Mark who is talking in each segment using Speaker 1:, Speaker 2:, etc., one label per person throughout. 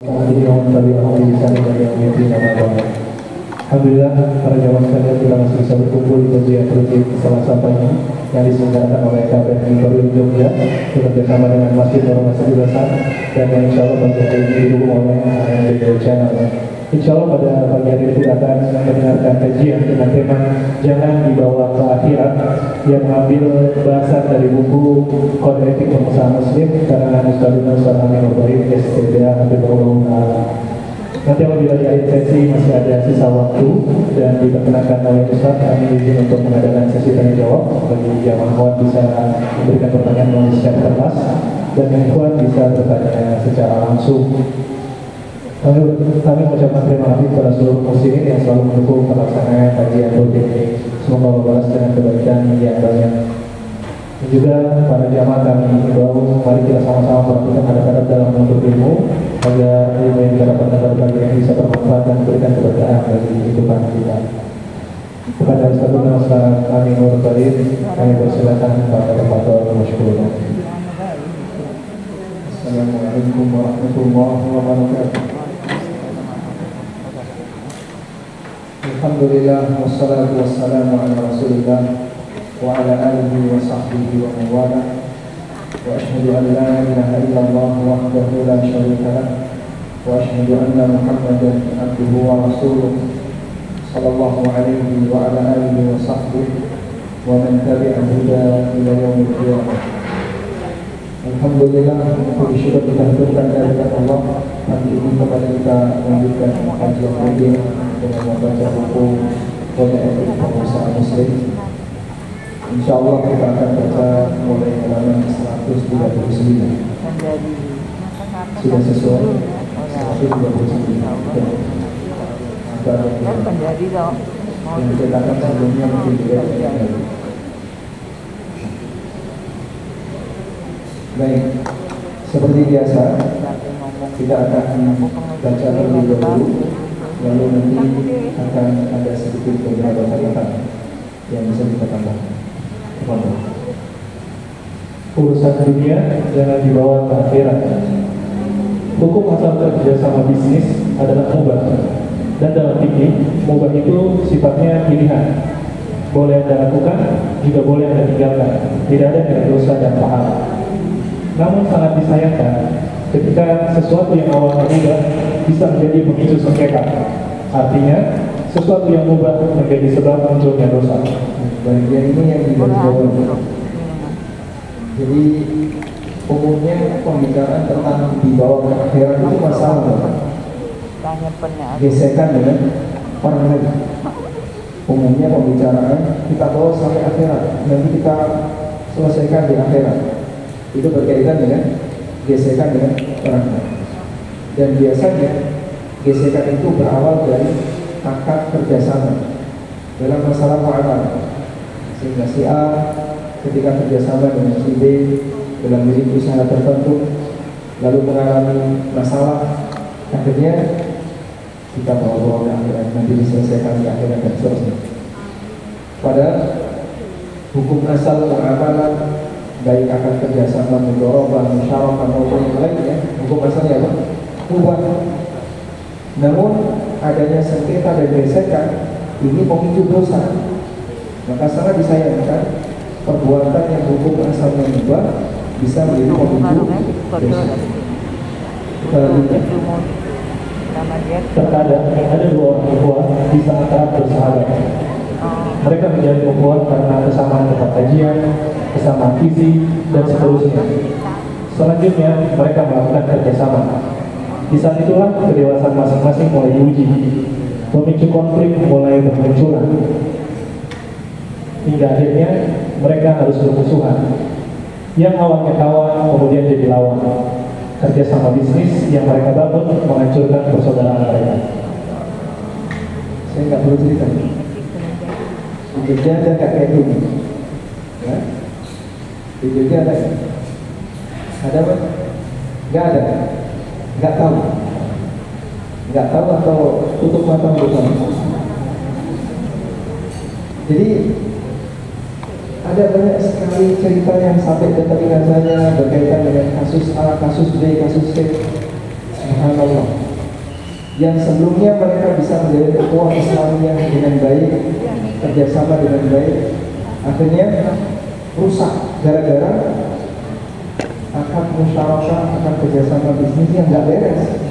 Speaker 1: Alhamdulillah, para jamaah sekalian, kita masih bisa berkumpul di kajian rutin Selasa pagi yang diselenggarakan oleh KPMI Baru Jogja bekerjasama dengan Masjid Nurul Hasan dan yang insya Allah pada hari ini didukung oleh AMD Channel. Insya Allah pada pagi hari ini kita akan mendengarkan kajian dengan tema Jangan Dibawa ke Akhirat yang mengambil bahasan dari buku Kode Etik Pengusaha Muslim karangan Ustaz Amin Nurbain STDA Habibullah. Nanti apabila di akhir sesi masih ada sisa waktu dan diperkenankan oleh Ustaz, kami izin untuk mengadakan sesi tanya jawab bagi jamaah ikhwan bisa memberikan pertanyaan melalui secara kertas dan yang ikhwan bisa bertanya secara langsung. Kami mengucapkan terima kasih kepada seluruh muslimin yang selalu mendukung pelaksanaan kajian rutin ini. Semoga Allah balas dengan kebaikan yang banyak. Dan juga para jamaah kami himbau, mari kita sama-sama perhatikan adab-adab dalam menuntut ilmu agar ilmu yang kita dapatkan pada pagi ini bisa bermanfaat dan memberikan keberkahan bagi kehidupan kita. Kepada Ustaz Amin Nurbain, kami persilakan pada tempat masyhur. Assalamualaikum warahmatullahi wabarakatuh. Alhamdulillah wassalatu wassalamu ala Rasulillah wa ala alihi wa sahbihi wa man wala. Wa asyhadu an la ilaha illallah wahdahu la syarika lah wa asyhadu anna Muhammadan abduhu wa rasuluh sallallahu alaihi wa ala alihi wa sahbihi wa man tabi'a huda ila yaumil qiyamah. Alhamdulillah, puji syukur kita haturkan kehadirat Allah pagi ini kepada kita melanjutkan kajian rutin dengan membaca buku Kode Etik Pengusaha Muslim. InsyaAllah kita akan baca mulai halaman 139. Sudah sesuai 139. Yang diceritakan sebelumnya mungkin juga. Baik, seperti biasa kita akan baca terlebih dahulu, lalu nanti akan ada sedikit beberapa catatan yang bisa kita tambahkan. Urusan dunia jangan dibawa ke akhirat. Hukum asal kerjasama bisnis adalah mubah, dan dalam fikih mubah itu sifatnya pilihan. Boleh Anda lakukan, juga boleh Anda tinggalkan. Tidak ada nilai dosa dan pahala. Namun sangat disayangkan ketika sesuatu yang awalnya mubah bisa menjadi pemicu sengketa. Artinya sesuatu yang mubah menjadi sebab munculnya dosa. Bagian ini yang digarisbawahi. Jadi umumnya pembicaraan tentang dibawa ke akhirat itu masalah gesekan dengan orang lain. Umumnya pembicaraan kita bawa sampai akhirat, nanti kita selesaikan di akhirat. Itu berkaitan dengan gesekan dengan orang lain. Dan biasanya gesekan itu berawal dari akad kerjasama dalam masalah muamalah. Sehingga si A ketika kerjasama dengan si B dalam unit usaha tertentu lalu mengalami masalah, akhirnya kita bawa ke akhirat, nanti diselesaikan di akhirat dan seterusnya. Pada hukum asal muamalah baik akan kerjasama, mudharabah, musyarakah maupun yang lainnya, hukum asalnya apa? Mubah. Namun adanya sengketa dan gesekan ini pemicu dosa. Maka sangat disayangkan perbuatan yang hukum asalnya mubah bisa menjadi pemicu dosa. Terkadang ada dua orang perempuan bisa akrab bersahabat. Mereka menjadi ukhuwah karena kesamaan tempat kajian, kesamaan visi, dan seterusnya. Selanjutnya mereka melakukan kerjasama. Di saat itulah kedewasaan masing-masing mulai diuji. Pemicu konflik mulai bermunculan. Hingga akhirnya mereka harus bermusuhan. Yang awalnya kawan kemudian jadi lawan. Kerjasama bisnis yang mereka bangun menghancurkan persaudaraan mereka. Saya nggak perlu cerita. Di Jogja ada nggak kayak gini? Ya? Di Jogja ada? Ada apa? Nggak ada. Nggak tahu. Nggak tahu atau tutup mata untuk tahu. Jadi ada banyak sekali cerita yang sampai ke telinga saya berkaitan dengan kasus A, kasus B, kasus C.
Speaker 2: subhanallah, yang sebelumnya mereka bisa menjadi ukhuwah Islamiyah dengan baik, kerjasama dengan baik, akhirnya rusak gara-gara akad musyawarah, akad kerjasama bisnis yang nggak beres.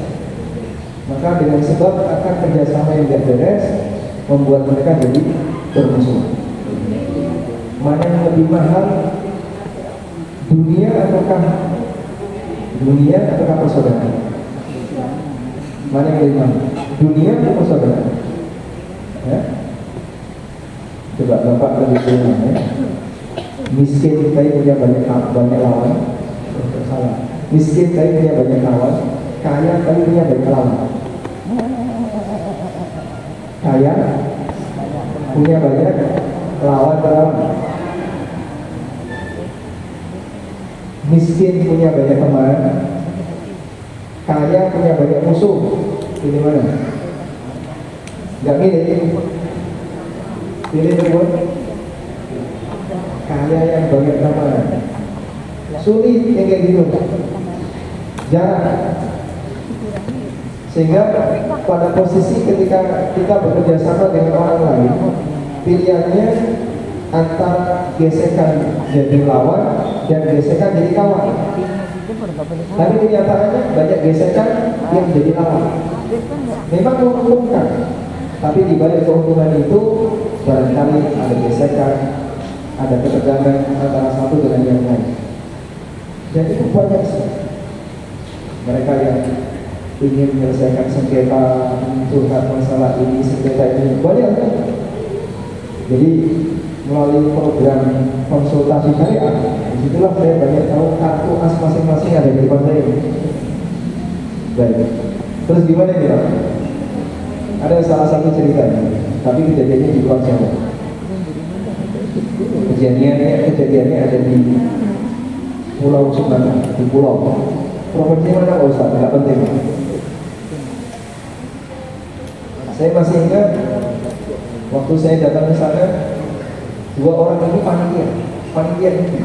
Speaker 2: Maka dengan sebab akad kerjasama yang nggak beres membuat mereka jadi bermusuhan. Mana yang lebih mahal, dunia ataukah persaudaraan? Mana yang lebih mahal, dunia atau persaudaraan? Ya? Coba Bapak lebih bilang ya. Miskin tapi punya banyak lawan. Salah. Miskin tapi punya banyak lawan, kaya tapi punya banyak lawan. Kaya punya banyak lawan. Miskin punya banyak teman, kaya punya banyak musuh. Ini mana? Gak milih. Pilih teman. Kaya yang banyak teman. Sulit yang kayak gitu. Jarang. Sehingga pada posisi ketika kita bekerja sama dengan orang lain, pilihannya antara gesekan jadi lawan dan gesekan jadi kawan. Tapi kenyataannya banyak gesekan yang jadi lawan. Memang menguntungkan, tapi di balik keuntungan itu barangkali ada gesekan, ada ketegangan antara satu dengan yang lain. Dan itu banyak sih. Mereka yang ingin menyelesaikan sengketa, curhat masalah ini, sengketa ini, banyak kan? Jadi melalui program konsultasi syariah, disitulah saya banyak tahu kartu as masing-masing ada di depan saya. Baik. Terus gimana nih Pak? Ada salah satu ceritanya, tapi kejadiannya di luar Jawa. Kejadiannya ada di Pulau Sumatera, di pulau. Provinsi mana Pak Ustaz? Nggak penting. Saya masih ingat waktu saya datang ke sana, dua orang itu panitia itu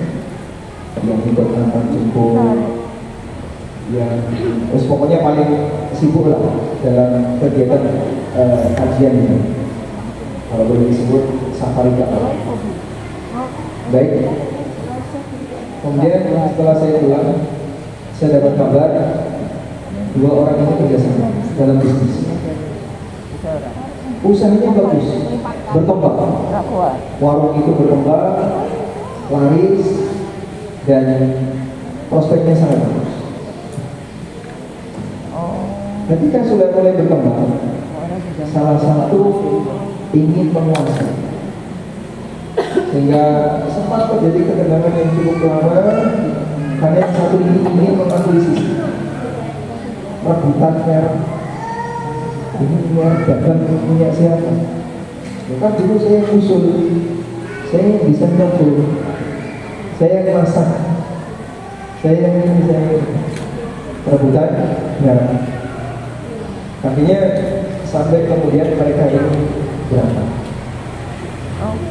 Speaker 2: yang ikut antar jemput, yang pokoknya paling sibuk lah dalam kegiatan kajian ini. Kalau boleh disebut safari dakwah. Baik. Kemudian setelah saya pulang, saya dapat kabar dua orang ini kerjasama dalam bisnis. Usahanya bagus, berkembang. Warung itu berkembang, laris, dan prospeknya sangat bagus. Ketika sudah mulai berkembang, salah satu ingin menguasai, sehingga sempat terjadi ketegangan yang cukup lama karena yang satu ini ingin mengakuisisi, rebutan merek. Ini punya dagang punya siapa? Maka dulu saya usul, saya bisa nyambung, saya masak, saya ini saya rebutan merek. Akhirnya sampai kemudian mereka ini berantem.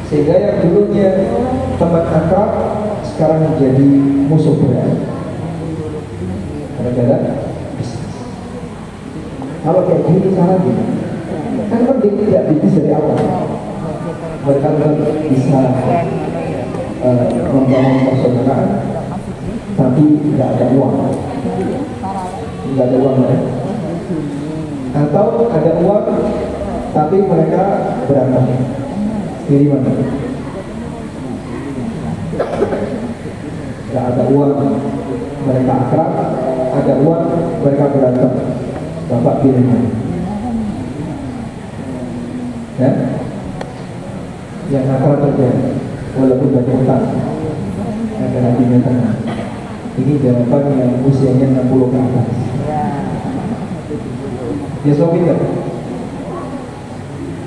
Speaker 2: Sehingga yang dulunya teman akrab sekarang menjadi musuh berat. Gara-gara kalau kayak gini caranya, kan penting tidak bisnis dari awal. Mereka bisa membangun persaudaraan, tapi tidak ada uang, ya. Atau ada uang, tapi mereka berantem. Jadi mana? Tidak ada uang, mereka akrab. Ada uang, mereka berantem. Bapak pilih mana? Ya? Yang akrab saja, walaupun banyak utang, agar hatinya tenang. Ini jawaban yang usianya 60 ke atas. Ya sobi kan?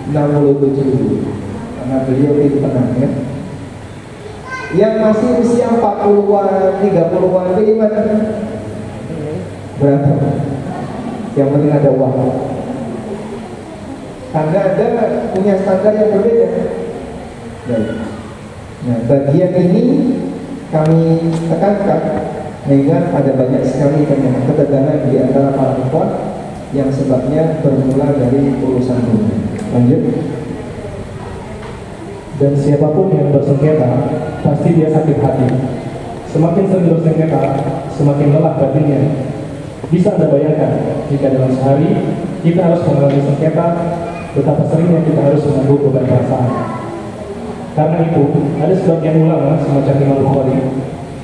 Speaker 2: 67. Karena beliau itu tenang ya. Yang masih usia 40-an, 30-an itu gimana? Berantem. Yang penting ada uang. Karena Anda punya standar yang berbeda. Baik. Nah, bagian ini kami tekankan sehingga ada banyak sekali ketegangan di antara para ikhwan yang sebabnya bermula dari urusan dunia. Lanjut.
Speaker 1: Dan siapapun yang bersengketa pasti dia sakit hati. Semakin sering bersengketa, semakin lelah batinnya. Bisa Anda bayangkan jika dalam sehari kita harus mengalami sengketa, betapa seringnya kita harus menanggung beban perasaan. Karena itu, ada sebagian ulama semacam Imam Bukhari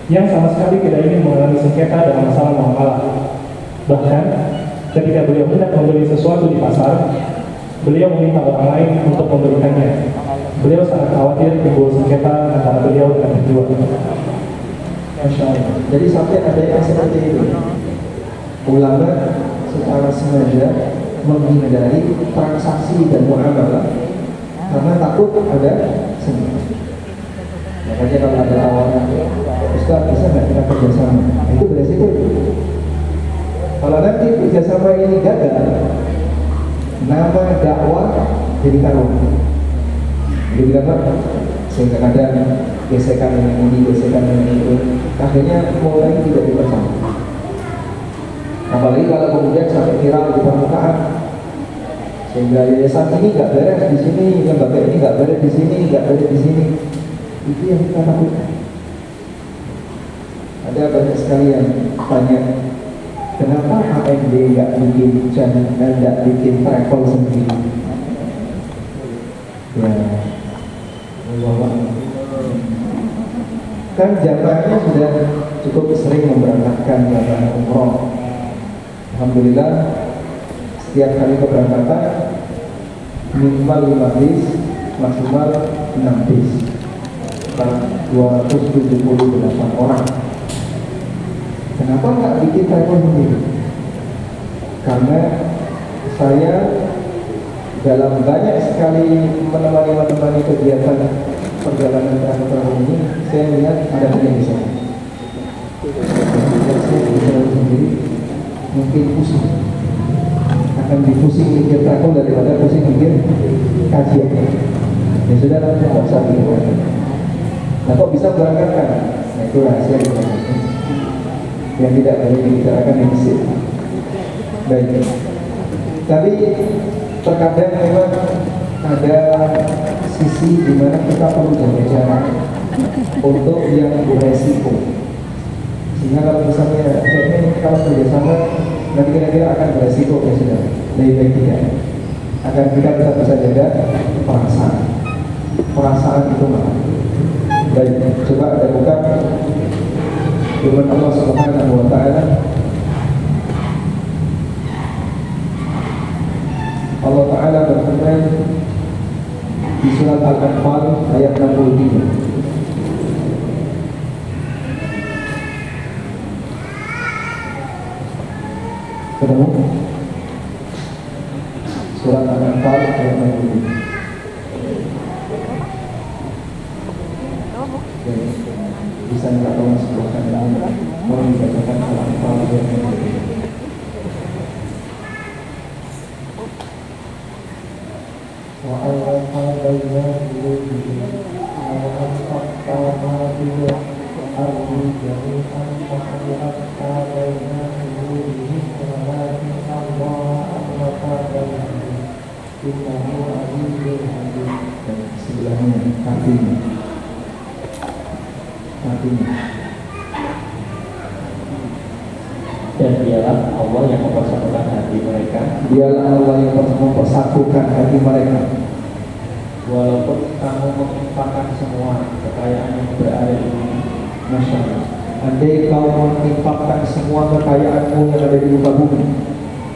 Speaker 1: yang sama sekali tidak ingin mengalami sengketa dalam masalah muamalah. Bahkan, ketika beliau hendak membeli sesuatu di pasar, beliau meminta orang lain untuk membelikannya. Beliau sangat khawatir timbul sengketa antara beliau dengan penjual.
Speaker 2: Masya Allah. Jadi sampai ada yang seperti itu. Ulama secara sengaja menghindari transaksi dan muamalah karena takut ada sengketa. Makanya kalau ada tawaran, Ustaz bisa nggak kita kerjasama? Itu beresiko. Kalau nanti kerjasama ini gagal, nama dakwah jadi taruhan. Jadi apa? Sehingga kadang gesekan dengan ini, gesekan dengan itu, akhirnya mulai tidak dipercaya. Apalagi kalau kemudian sampai viral di permukaan, sehingga yayasan ini nggak beres di sini, lembaga ini nggak beres di sini, nggak beres di sini. Itu yang kita takutkan. Ada banyak sekali yang tanya, kenapa AMD nggak bikin channel, nggak bikin travel sendiri? Ya, kan jamaahnya sudah cukup sering memberangkatkan jamaah umroh. Alhamdulillah, setiap kali keberangkatan minimal 5 bis, maksimal 6 bis. 278 orang. Kenapa nggak bikin travel sendiri? Karena saya dalam banyak sekali menemani kegiatan perjalanan travel ini, saya melihat ada penyelesaian. Saya bicara sendiri, mungkin pusing. Akan dipusing mikir travel daripada pusing mikir kajian. Ya sudah, nggak usah pikir. Nah, kok bisa berangkatkan? Nah, itu rahasia yang tidak boleh dibicarakan di masjid. Baik. Tapi terkadang memang ada sisi di mana kita perlu jaga jarak untuk yang beresiko. Sehingga kalau misalnya kayaknya kalau kerjasama nanti kira-kira akan beresiko, ya sudah, lebih baik tidak. Agar kita bisa jaga perasaan itu mana. Baik, coba ada buka firman Allah Subhanahu wa Ta'ala. Allah Ta'ala berfirman di surat Al-Anfal ayat 63. Ketemu? Surat Al-Anfal ayat 63. Bisa nggak tahu sebutkan ini? Mau dibacakan Al-Anfal ayat 63. وألقى بين قلوبهم وأنفق ما في الأرض جميعا وألقى بين قلوبهم ولكن الله ألقى بينهم إنه عزيز حكيم. Sebelahnya hatinya. Dan dialah Allah yang mempersatukan hati mereka. Dialah Allah yang mempersatukan hati mereka. Walaupun kamu menginfakkan semua kekayaan yang berada di bumi, Masya Allah. Andai kau menginfakkan semua kekayaanmu yang ada di muka bumi,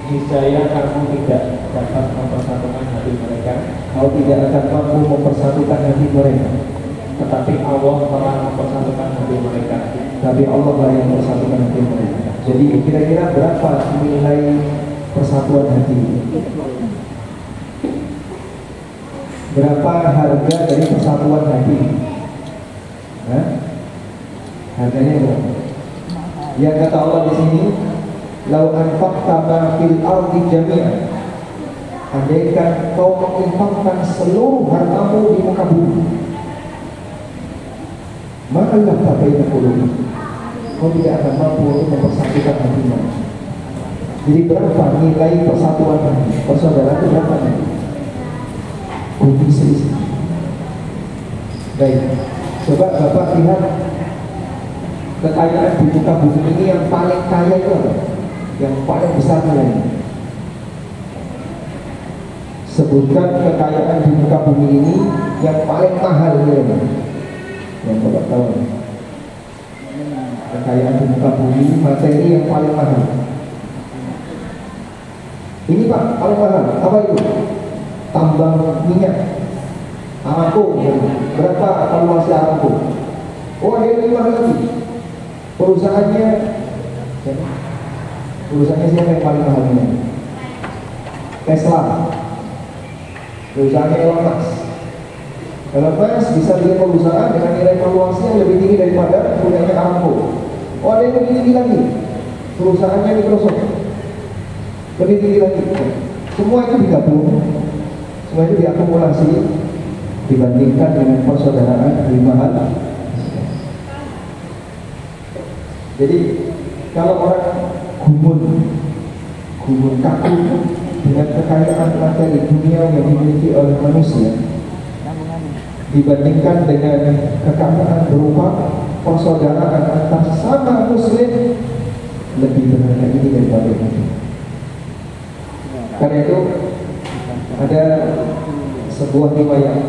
Speaker 2: niscaya kamu tidak dapat mempersatukan hati mereka. Kau tidak akan mampu mempersatukan hati mereka. Tetapi Allah telah mempersatukan hati mereka. Tapi Allah lah yang mempersatukan hati mereka. Jadi kira-kira berapa nilai persatuan hati? Berapa harga dari persatuan hati? Hah? Harganya berapa? Yang kata Allah di sini, "Lau anfaqta ma fil ardi jami'an." Andaikan kau menginfakkan seluruh hartamu di muka bumi, maka Allah baina qulubi. kau tidak akan mampu untuk mempersatukan hatimu. Jadi berapa nilai persatuan hati? Persaudaraan itu berapa? Bumi selisih. Baik, coba Bapak lihat kekayaan di muka bumi ini yang paling kaya itu apa? Yang paling besar nilainya. Sebutkan kekayaan di muka bumi ini yang paling mahal nilainya. Yang Bapak tahu. Kekayaan di muka bumi, materi yang paling mahal. Ini Pak, paling mahal. Apa itu? Tambang minyak. Aramco. Berapa valuasi Aramco? Oh, ada yang lebih mahal lagi. Perusahaannya siapa yang paling mahal ini? Tesla. Perusahaannya Elon Musk. Elon Musk bisa bikin perusahaan dengan nilai valuasi yang lebih tinggi daripada punyanya Aramco. Oh, ada yang lebih tinggi lagi. Perusahaannya Microsoft. Lebih tinggi lagi. Semua itu digabung, semua itu diakumulasi, dibandingkan dengan persaudaraan lebih mahal. Jadi kalau orang gumun kaku dengan kekayaan materi dunia yang dimiliki oleh manusia, dibandingkan dengan kekayaan berupa persaudaraan antar sesama muslim, lebih berharga ini daripada itu. Karena itu ada sebuah riwayat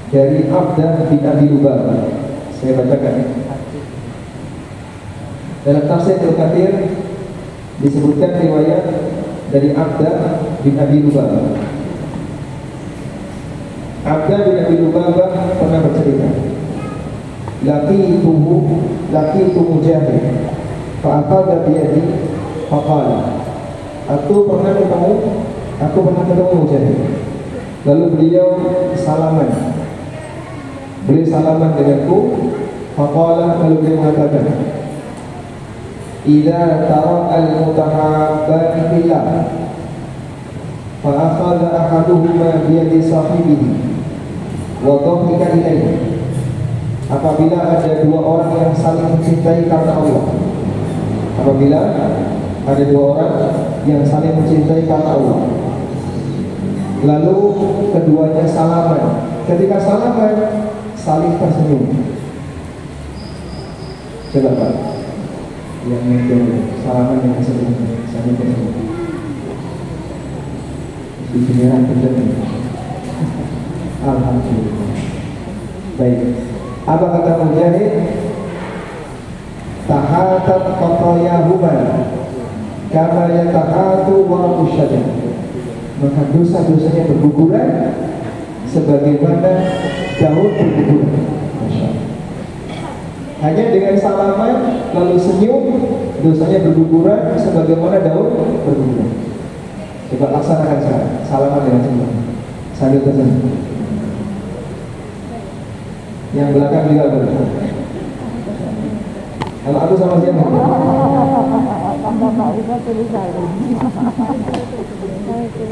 Speaker 2: dari Abdah bin Abi Lubabah. Saya bacakan. Dalam tafsir Al-Kathir disebutkan riwayat dari Abdah bin Abi Lubabah. Abdah bin Abi Lubabah pernah bercerita, laqitu Mujahid fa'aqada biyadi faqala, aku pernah ketemu Mujahid. Lalu beliau salaman denganku. Faqala, lalu beliau mengatakan, idza tara al-mutahabbani fillah fa akhadha ahaduhuma bi yadi sahibihi wa dhahika ilayhi. Apabila ada dua orang yang saling mencintai karena Allah, apabila ada dua orang yang saling mencintai karena Allah, lalu keduanya salaman. Ketika salaman, saling tersenyum. Coba Pak, yang menjauh salaman yang tersenyum, saling tersenyum. Di beneran tersenyum. Alhamdulillah. Baik. Apa kata Mujahid? Tahatat qatayahuma kama yatahatu warqus syajar. Maka dosa-dosanya berguguran sebagaimana daun berguguran. Hanya dengan salaman lalu senyum, dosanya berguguran sebagaimana daun berguguran. Coba laksanakan sekarang, salaman dengan senyum sambil tersenyum. Yang belakang juga boleh. Kalau aku sama siapa?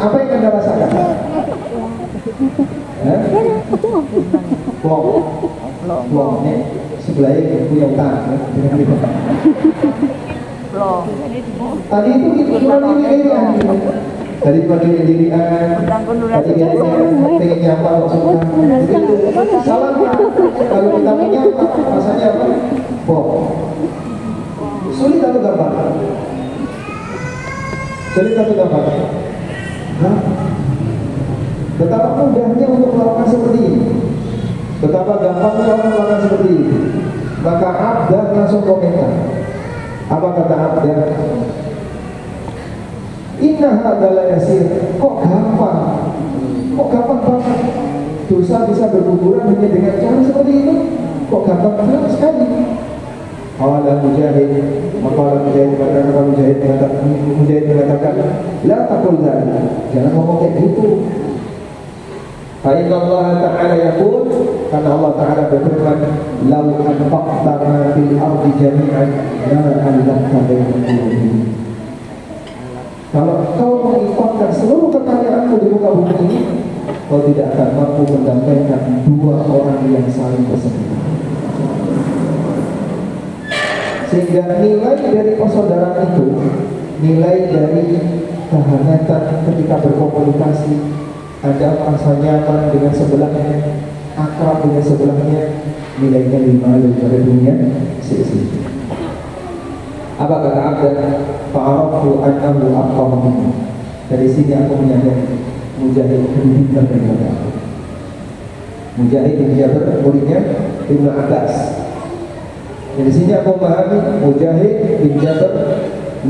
Speaker 2: Apa yang Anda rasakan? Plong. Ini sebelahnya punya utang. Tadi itu cuma diri-dirian. Tadi pengen nyapa maksudnya. Salah kalau kita menyapa rasanya apa? Sulit atau gampang? Betapa mudahnya untuk melakukan seperti ini, betapa gampangnya orang melakukan seperti ini. Maka Abdah langsung komentar. Apa kata Abdah? Inna hadalah yasir. Kok gampang banget. Dosa bisa berguguran hanya dengan cara seperti itu. Kok gampang banget sekali. Qala Mujahid, maka Mujahid mengatakan, la taqul dzalik. Jangan ngomong kayak gitu. Fa inna Allah Ta'ala yaqul, karena Allah Ta'ala berfirman, law anfaqta ma fil ardi jami'an la alaqta baina qulubihim. Kalau kau menginfakkan seluruh kekayaanmu di muka bumi ini, kau tidak akan mampu mendamaikan dua orang yang saling bersengketa. Sehingga nilai dari persaudaraan itu, nilai dari kehangatan ketika berkomunikasi, ada merasa nyaman dengan sebelahnya, akrab dengan sebelahnya, nilainya 5 daripada dunia sisi. Apa kata Abdan? Fa'arafu annahu aqamu minni. Dari sini aku menyadari Mujahid lebih pintar daripada aku. Mujahid bin Jabir muridnya Ibnu Abbas. Dari sini aku memahami Mujahid bin Jabir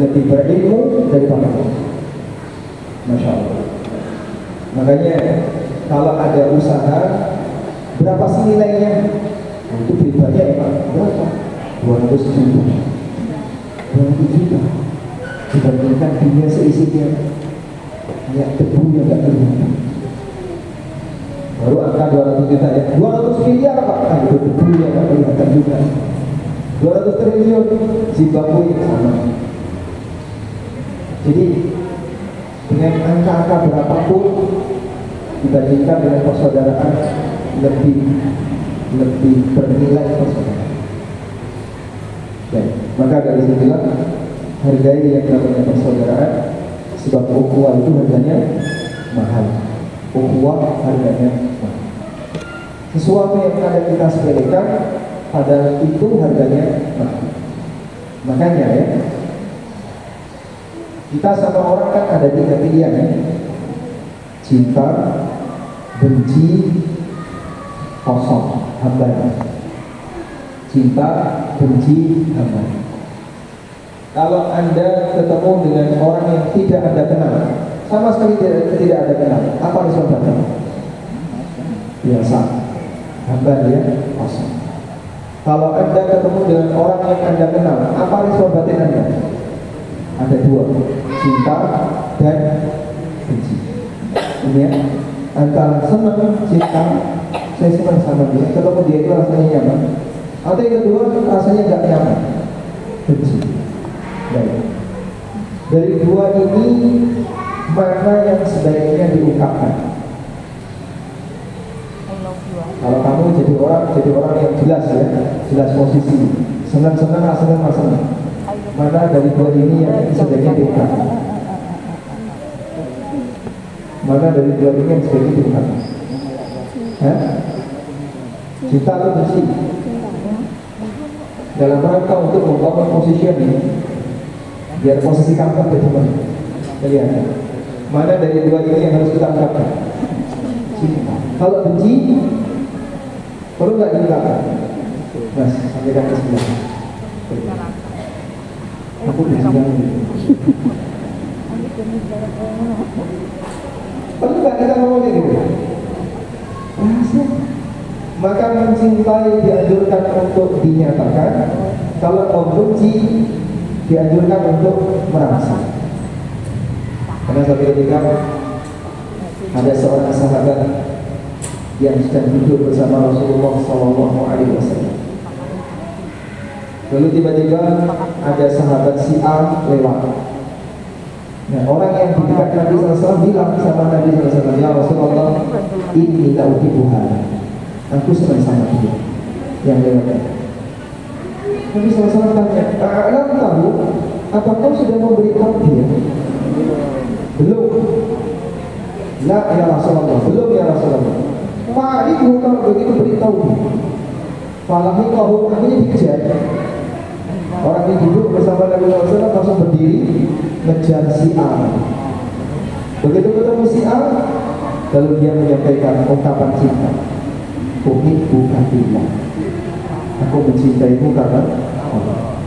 Speaker 2: lebih berilmu daripada aku. Masya Allah. Makanya kalau ada usaha, berapa sih nilainya? Nah, itu banyak ya Pak. Berapa? 200 juta. 200 juta. Dibandingkan dunia seisinya, hanya debu yang gak kelihatan. Baru angka 200 juta ya. 200 miliar Pak. Nah, itu debu yang gak kelihatan juga. 200 triliun Zimbabwe sama. Jadi dengan angka-angka berapapun dibandingkan dengan persaudaraan lebih bernilai persaudaraan. Baik, maka dari sinilah hargai yang namanya persaudaraan, sebab ukhuwah itu harganya mahal. Ukhuwah harganya mahal. Sesuatu yang kadang kita sepelekan, padahal itu harganya mahal. Makanya ya, kita sama orang kan ada 3 pilihan ya. Cinta, benci, kosong, hamba. Cinta, benci, hamba. Kalau Anda ketemu dengan orang yang tidak Anda kenal, sama sekali tidak Anda kenal, apa respon Anda? Biasa, hamba dia kosong. Kalau Anda ketemu dengan orang yang Anda kenal, apa respon batin Anda? Ada 2, cinta dan benci. Ini ya, antara senang, cinta, saya senang sama dia, ketemu dia itu rasanya nyaman. Atau yang kedua, rasanya nggak nyaman, benci. Baik. Dari 2 ini, mana yang sebaiknya diungkapkan? Kalau kamu jadi orang yang jelas ya, jelas posisi, senang-senang, senang. Mana dari 2 ini yang sebaiknya diungkapkan? Mana dari 2 ini yang sebaiknya diungkapkan? Cinta atau benci? Dalam rangka untuk membangun posisi ini, biar posisi kamu ada di mana? Lihat, mana dari 2 ini yang harus kita ungkapkan? Cinta. Kalau benci, perlu nggak diungkapkan? Mas, sampaikan ke sebelah. Aku benci kamu. Perlu nggak kita ngomong kayak gitu? Maka mencintai dianjurkan untuk dinyatakan, kalau membenci dianjurkan untuk merasa. Karena suatu ketika ada seorang sahabat yang sedang duduk bersama Rasulullah SAW. Lalu tiba-tiba ada sahabat si A lewat. Nah, orang yang di dekat Nabi SAW bilang sama Nabi SAW, ya Rasulullah, ini ta'udibuha. Aku senang sama dia yang lewat. Nabi SAW tanya, "A'lam tahu, apa kau sudah memberitahu dia?" Belum. La ya Rasulullah, belum ya Rasulullah. Fa'alihu, kalau begitu beritahu dia. Falahiqahu, akhirnya dikejar. Orang yang duduk bersama Nabi SAW langsung berdiri ngejar si A. Begitu ketemu si A, lalu dia menyampaikan ungkapan cinta. Uhibbu fillah. Aku mencintaimu karena Allah.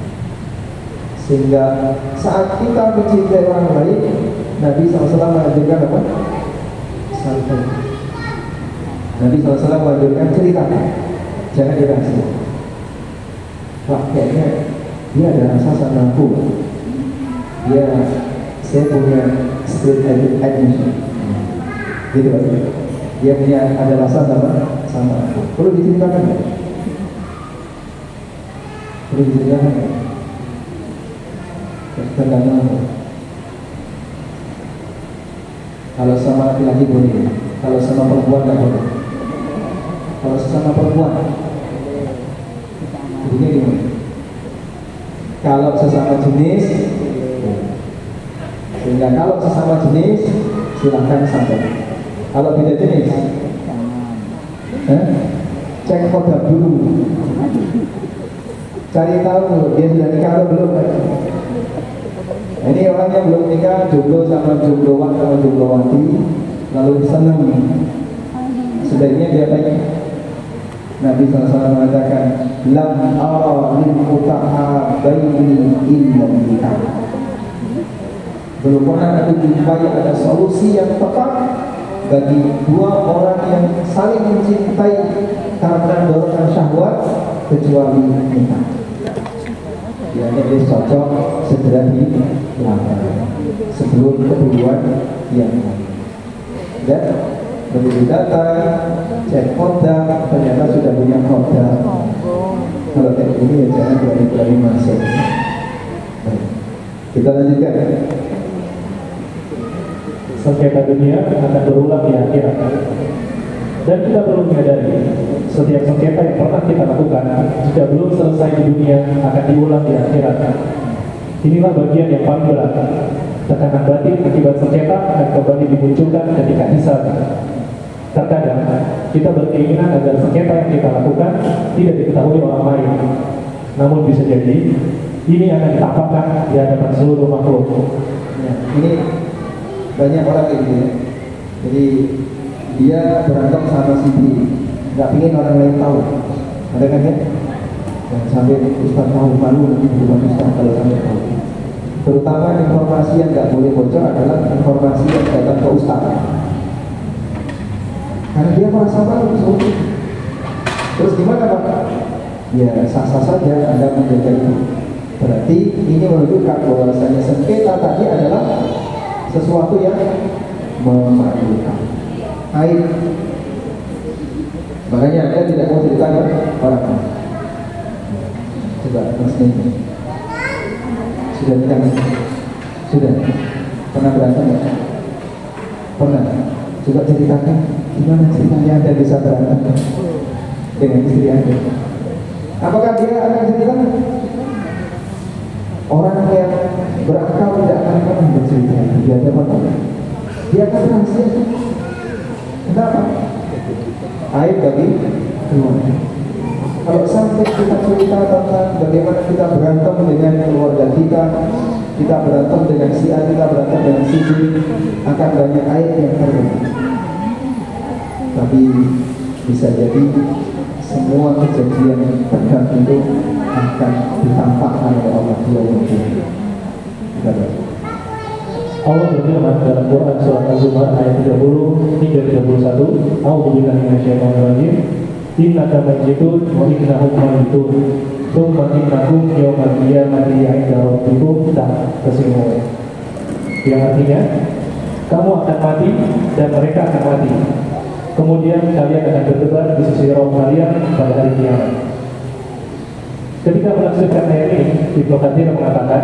Speaker 2: Sehingga saat kita mencintai orang lain, Nabi SAW mengajarkan apa? Santai. Nabi SAW mengajarkan ceritakan, jangan dirahsia. Wah, kayaknya dia ada rasa sama aku. Saya punya street admission. Gitu Pak. Dia punya ada rasa sama aku. Perlu diceritakan nggak? Perlu diceritakan nggak? Tergantung. Kalau sama laki-laki boleh, kalau sama perempuan nggak boleh. Kalau sesama perempuan, jadinya gimana? Kalau sesama jenis, sehingga kalau sesama jenis silahkan sampaikan. Kalau beda jenis, cek kodam dulu, cari tahu dia sudah nikah atau belum. Ini orang yang belum nikah, jomblo sama jombloan sama jomblowati, lalu senang, sebaiknya dia tanya. Nabi SAW mengatakan, lam ara lil mutahabbaini illa nikah. Belum pernah aku jumpai ada solusi yang tepat bagi dua orang yang saling mencintai karena dorongan syahwat kecuali nikah. Dia cocok segera dilamar sebelum keduluan yang lain. Dan begitu datang cek kodam, ternyata sudah punya kodam. Kalau kayak ini ya jangan berani-berani masuk. Kita lanjutkan.
Speaker 1: Sengketa dunia akan berulang di akhirat. Dan kita perlu menyadari, setiap sengketa yang pernah kita lakukan, jika belum selesai di dunia, akan diulang di akhirat. Inilah bagian yang paling berat. Tekanan batin akibat sengketa akan kembali dimunculkan ketika hisab. Terkadang kita berkeinginan agar sengketa yang kita lakukan tidak diketahui orang lain. Namun bisa jadi ini akan ditampakkan di hadapan seluruh makhluk.
Speaker 2: Ya, ini banyak orang kayak gini. Jadi dia berantem sama si B, nggak ingin orang lain tahu. Ada kan ya? Dan sampai Ustaz tahu, malu nanti bukan Ustaz kalau sampai tahu. Terutama informasi yang nggak boleh bocor adalah informasi yang datang ke Ustaz. Karena dia merasa malu. Terus gimana Pak? Ya sah-sah saja Anda menjaga itu. Berarti ini menunjukkan bahwasanya sengketa tadi adalah sesuatu yang memalukan, aib. Makanya Anda tidak mau ceritakan orang lain. Coba Mas Nini, sudah nikah? Sudah? Pernah berantem ya? Pernah? Coba ceritakan gimana ceritanya Anda bisa berantem dengan istri Anda. Apakah dia akan cerita? Orang yang berakal tidak akan pernah bercerita. Dia dapat apa? Dia akan rahasia. Kenapa? Aib bagi keluarga. Kalau sampai kita cerita tentang bagaimana kita berantem dengan keluarga kita berantem dengan si A, kita berantem dengan si B, akan banyak aib yang terjadi. Tapi bisa jadi semua kejadian tegang itu akan ditampakkan oleh Allah SWT.
Speaker 1: Allah berfirman dalam Quran surat Az-Zumar ayat 30 hingga 31, A'udzubillahi minasyaitonir rajim. Innaka mayyitun wa innahum mayyitun. Tsumma innakum yawmal qiyamati 'inda rabbikum takhtasimun. Yang artinya, kamu akan mati dan mereka akan mati. Kemudian kalian akan berdebat di sisi Rabb kalian pada hari kiamat. Ketika menafsirkan ayat ini, Ibnu Katsir mengatakan,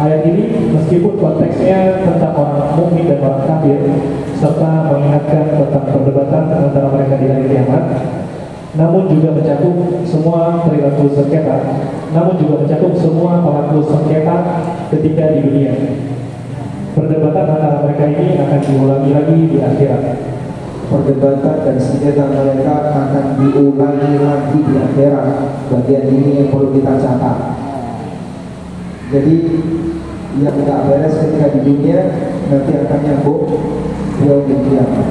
Speaker 1: ayat ini meskipun konteksnya tentang orang mukmin dan orang kafir serta mengingatkan tentang perdebatan antara mereka di hari kiamat, namun juga mencakup semua perilaku sengketa, namun juga mencakup semua pelaku sengketa ketika di dunia. Perdebatan antara mereka ini akan diulangi lagi di akhirat.
Speaker 2: Perdebatan dan sengketa mereka akan diulangi lagi di akhirat. Bagian ini yang perlu kita catat. Jadi yang tidak beres ketika di dunia nanti akan nyambung di kiamat.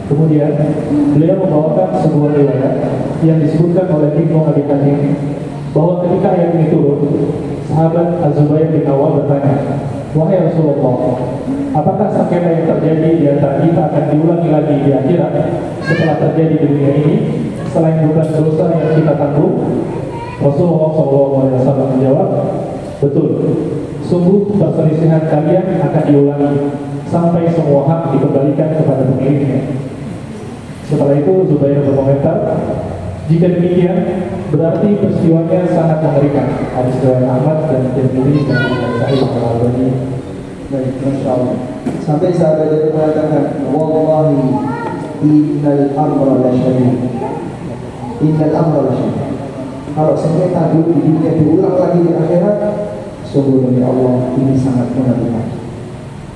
Speaker 1: Kemudian beliau membawakan sebuah riwayat yang disebutkan oleh Ibnu Abi Hatim bahwa ketika ayat ini turun, sahabat Az-Zubair bin Awam bertanya, wahai Rasulullah, apakah sengketa yang terjadi di antara kita akan diulangi lagi di akhirat setelah terjadi di dunia ini selain beban dosa yang kita tanggung? Rasulullah SAW menjawab, betul, sungguh perselisihan kalian akan diulangi sampai semua hak dikembalikan kepada pemiliknya. Setelah itu Zubair berkomentar, jika demikian berarti peristiwanya sangat mengerikan. Hadis riwayat Ahmad dan Tirmidzi dan Sahih Al-Albani.
Speaker 2: Baik, Masya Allah. Sampai sahabat itu mengatakan, wallahi innal amra lasyadid. Innal amra lasyadid. kalau sengketa dulu di dunia diulang lagi di akhirat, sungguh demi Allah ini sangat mengerikan.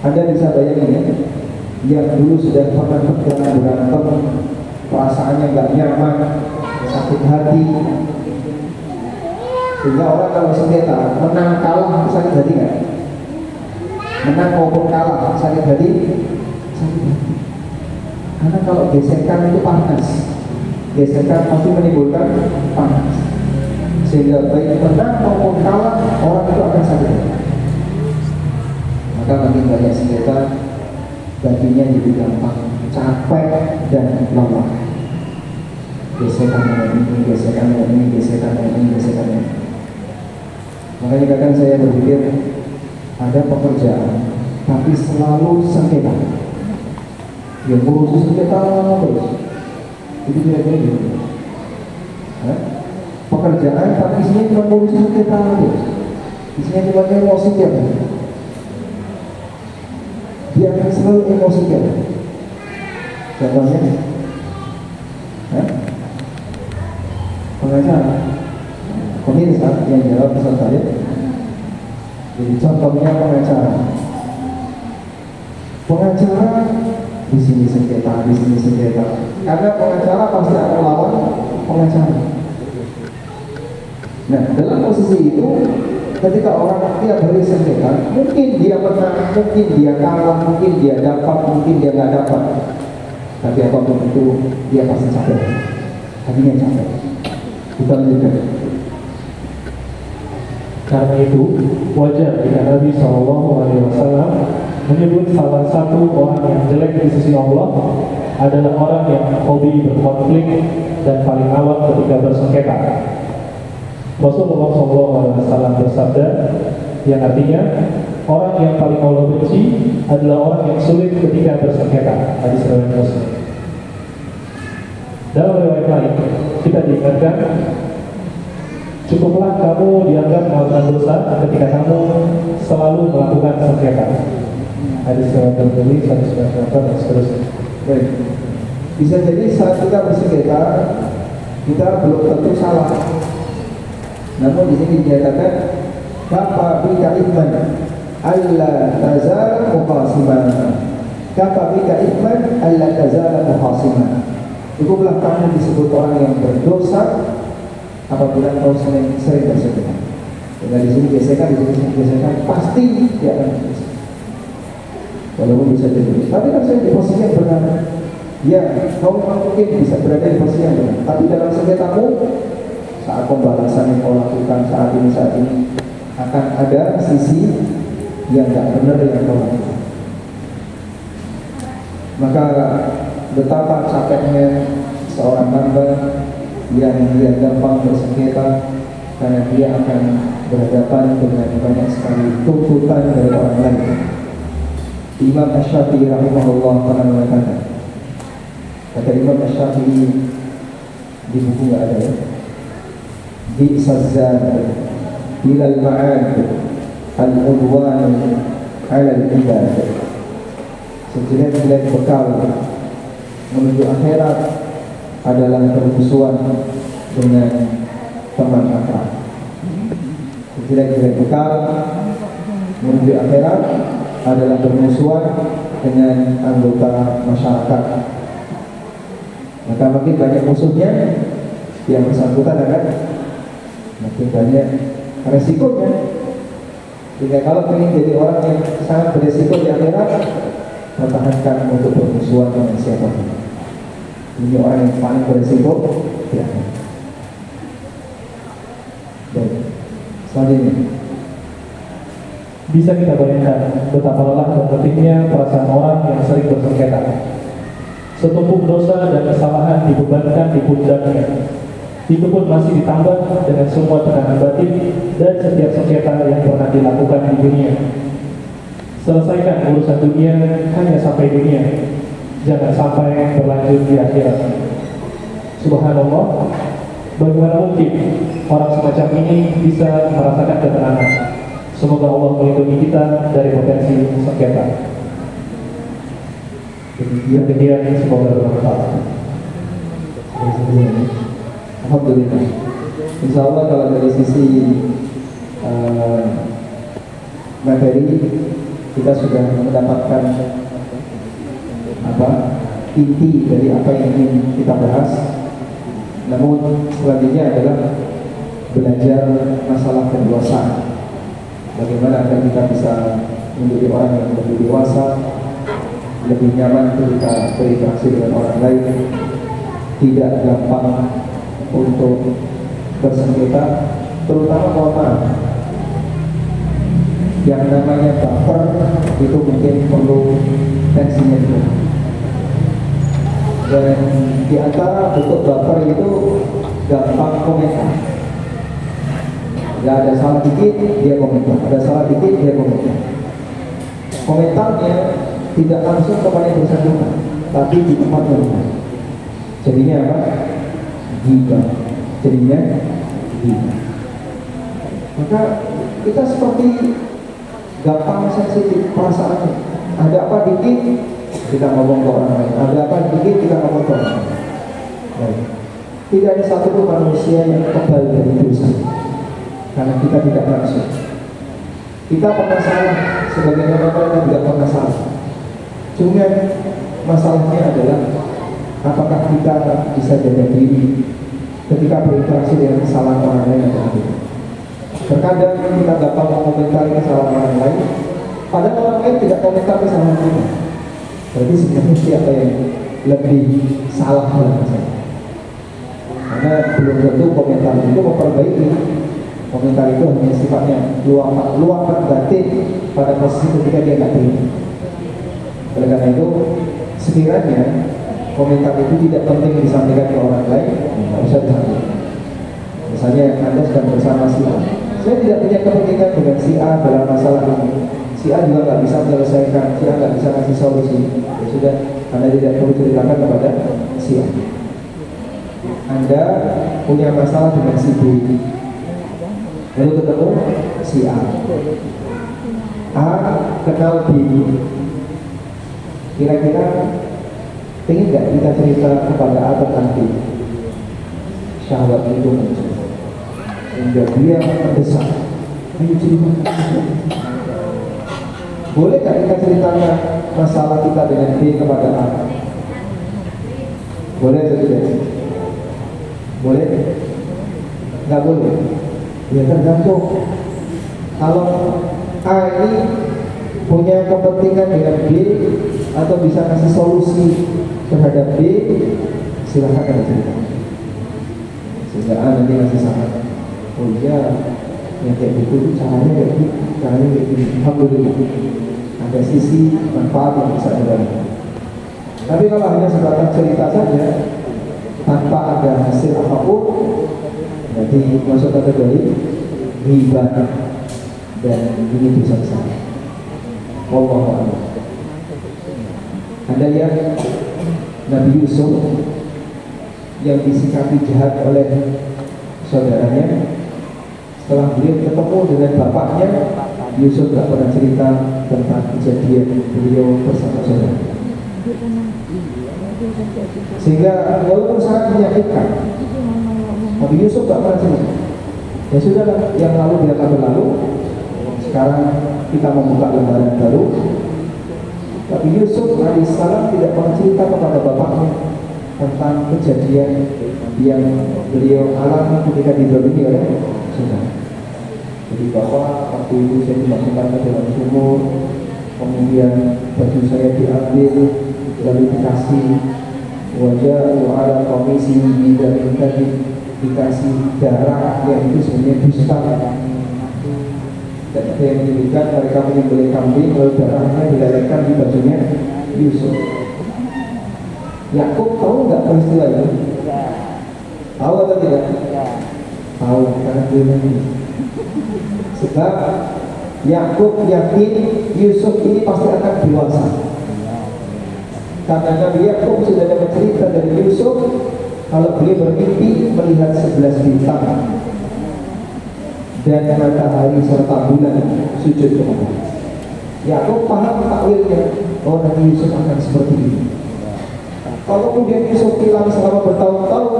Speaker 2: Anda bisa bayangin ya, yang dulu sudah pernah berjalan berantem, perasaannya nggak nyaman, sakit hati, sehingga orang kalau sengketa menang kalah sakit hati nggak? Menang maupun kalah sakit hati, sakit hati. Karena kalau gesekan itu panas, gesekan pasti menimbulkan panas, sehingga baik menang maupun kalah orang itu akan sakit hati. Maka makin banyak sengketa, baginya jadi gampang capek dan lelah. Gesekan yang ini, gesekan yang ini, gesekan yang ini, gesekan yang ini. Makanya kadang saya berpikir ada pekerjaan tapi selalu sengketa, yang ngurus sengketa terus. Itu kira-kira gitu. Pekerjaan tapi isinya cuma ngurus sengketa terus. Isinya cuma emosi tiap hari. Dia akan selalu emosi tiap hari. Contohnya, pengacara, pemirsa yang jawab pesan saya. Jadi contohnya pengacara di sini sengketa, di sini sengketa. Karena pengacara pasti akan lawan pengacara. Nah, dalam posisi itu, ketika orang tiap hari sengketa, mungkin dia menang, mungkin dia kalah, mungkin dia dapat, mungkin dia nggak dapat. Tapi apapun itu, dia pasti capek. Hatinya capek. Kita lanjutkan.
Speaker 1: Karena itu, wajar jika Nabi SAW menyebut salah satu orang yang jelek di sisi Allah adalah orang yang hobi berkonflik dan paling awam ketika bersengketa. Rasulullah SAW bersabda, yang artinya orang yang paling Allah benci adalah orang yang sulit ketika bersengketa. Hadis riwayat Muslim. Dalam riwayat lain, kita diingatkan, cukuplah kamu dianggap melakukan dosa ketika kamu selalu melakukan sengketa. Hadis riwayat Tirmidzi 198 dan seterusnya.
Speaker 2: Baik. Bisa jadi saat kita bersengketa, kita belum tentu salah. Namun di sini dinyatakan, kafa bika ithman alla tazal muqasiman. Kafa bika ithman alla tazal muqasiman. Cukuplah kamu disebut orang yang berdosa apabila kau sering bersengketa. Dengan di sini gesekan, di sini gesekan, pasti dia akan bersengketa. Walaupun bisa jadi, tapi kan saya di posisi yang benar. Ya, kau mungkin bisa berada di posisi yang benar. Tapi dalam sengketamu, saat pembalasan yang kau lakukan saat ini akan ada sisi yang tidak benar yang kau lakukan. Maka betapa capeknya seorang hamba yang dia gampang bersengketa karena dia akan berhadapan dengan banyak sekali tuntutan dari orang lain. Imam Asy-Syafi'i rahimahullah pernah mengatakan, kata Imam Asy-Syafi'i di buku nggak ada ya, bi'saz-zad ilal ma'ad al-udwan 'ala al-ibad. Sejelek-jelek bekal menuju akhirat adalah bermusuhan dengan teman akrab. Sejelek-jelek bekal menuju akhirat adalah bermusuhan dengan anggota masyarakat. Maka makin banyak musuhnya, yang bersangkutan akan makin banyak resikonya. Sehingga kalau ingin jadi orang yang sangat beresiko di akhirat, pertahankan untuk bermusuhan dengan siapapun. Ini orang yang paling beresiko di akhirat. Baik, selanjutnya
Speaker 1: bisa kita bayangkan betapa lelah dan letihnya perasaan orang yang sering bersengketa. Setumpuk dosa dan kesalahan dibebankan di pundaknya. Itu pun masih ditambah dengan semua tekanan batin dan setiap sengketa yang pernah dilakukan di dunia. Selesaikan urusan dunia hanya sampai dunia, jangan sampai berlanjut di akhirat. Subhanallah, bagaimana mungkin orang semacam ini bisa merasakan ketenangan? Semoga Allah melindungi kita dari potensi sengketa. Demikian, semoga bermanfaat.
Speaker 2: Alhamdulillah. Insya Allah kalau dari sisi materi kita sudah mendapatkan inti dari apa yang ingin kita bahas. Namun selanjutnya adalah belajar masalah kedewasaan. Bagaimana agar kita bisa menjadi orang yang lebih dewasa, lebih nyaman ketika berinteraksi dengan orang lain, tidak gampang untuk bersengketa, terutama kota yang namanya baper itu mungkin perlu tensinya juga. Dan di antara bentuk baper itu gampang komentar. Gak ada salah dikit dia komentar, ada salah dikit dia komentar. Komentarnya tidak langsung kepada yang bersangkutan, tapi di tempat yang lain. Jadinya apa? Gibah. Jadinya gibah. Maka kita seperti gampang sensitif perasaannya. Ada apa dikit kita ngomong ke orang lain, ada apa dikit kita ngomong ke orang lain. Tidak ada satu pun manusia yang kebal dari dosa, karena kita tidak langsung. Kita pernah salah, sebagian orang lain tidak pernah salah. Cuma masalahnya adalah apakah kita bisa jaga diri ketika berinteraksi dengan kesalahan orang lain atau tidak. Terkadang kita gampang mengomentari kesalahan orang lain, padahal orang lain tidak komentar kesalahan kita. Berarti sebenarnya siapa yang lebih salah dalam masalah? Karena belum tentu komentar itu memperbaiki. Komentar itu hanya sifatnya luapan batin pada posisi ketika dia tidak terima. Oleh karena itu, sekiranya komentar itu tidak penting disampaikan ke orang lain, tidak usah disampaikan. Misalnya Anda sedang bersama si A, saya tidak punya kepentingan dengan si A dalam masalah ini. Si A juga nggak bisa menyelesaikan, si A nggak bisa kasih solusi. Ya sudah, Anda tidak perlu ceritakan kepada si A. Anda punya masalah dengan si B, lalu ketemu si A. A kenal B. Kira-kira ingin nggak kita cerita kepada A tentang B? Syahwat itu muncul hingga dia mendesak. Ayo cerita. Boleh nggak kita ceritakan masalah kita dengan B kepada A? Boleh atau tidak? Boleh? Nggak boleh? Ya tergantung. Kalau A ini punya kepentingan dengan B atau bisa kasih solusi terhadap B, silahkan kita cerita. Sehingga A nanti kasih saran. Oh iya, yang kayak gitu caranya kayak gitu, caranya kayak gini. Alhamdulillah ada sisi manfaat yang bisa diberikan. Tapi kalau hanya sebatas cerita saja tanpa ada hasil apapun, berarti masuk kategori ghibah dan ini bisa besar. Wallahu a'lam. Anda lihat Nabi Yusuf yang disikapi jahat oleh saudaranya. Setelah beliau ketemu dengan bapaknya, Yusuf tidak pernah cerita tentang kejadian beliau bersama saudara. Sehingga walaupun sangat menyakitkan, Nabi Yusuf tidak pernah cerita. Ya sudah, yang lalu biarkan berlalu. Sekarang kita membuka lembaran baru. Nabi Yusuf alaihissalam tidak pernah cerita kepada bapaknya tentang kejadian yang beliau alami ketika didolimi oleh saudara. Jadi bahwa waktu itu saya dimasukkan ke dalam sumur, kemudian baju saya diambil, lalu dikasih wajah ala komisi dan tadi dikasih darah yang itu sebenarnya dusta. Dan ada yang menyebutkan mereka menyembelih kambing lalu darahnya dilelehkan di bajunya Yusuf. Yakub tahu nggak peristiwa itu? Tahu atau tidak? Tahu, karena dia ini. Sebab Yakub yakin Yusuf ini pasti akan dewasa. Karena Nabi Yakub sudah dapat cerita dari Yusuf kalau beliau bermimpi melihat 11 bintang dan matahari serta bulan sujud kepada. Yakub paham takwilnya. Oh, Nabi Yusuf akan seperti ini. Kalau kemudian Yusuf hilang selama bertahun-tahun,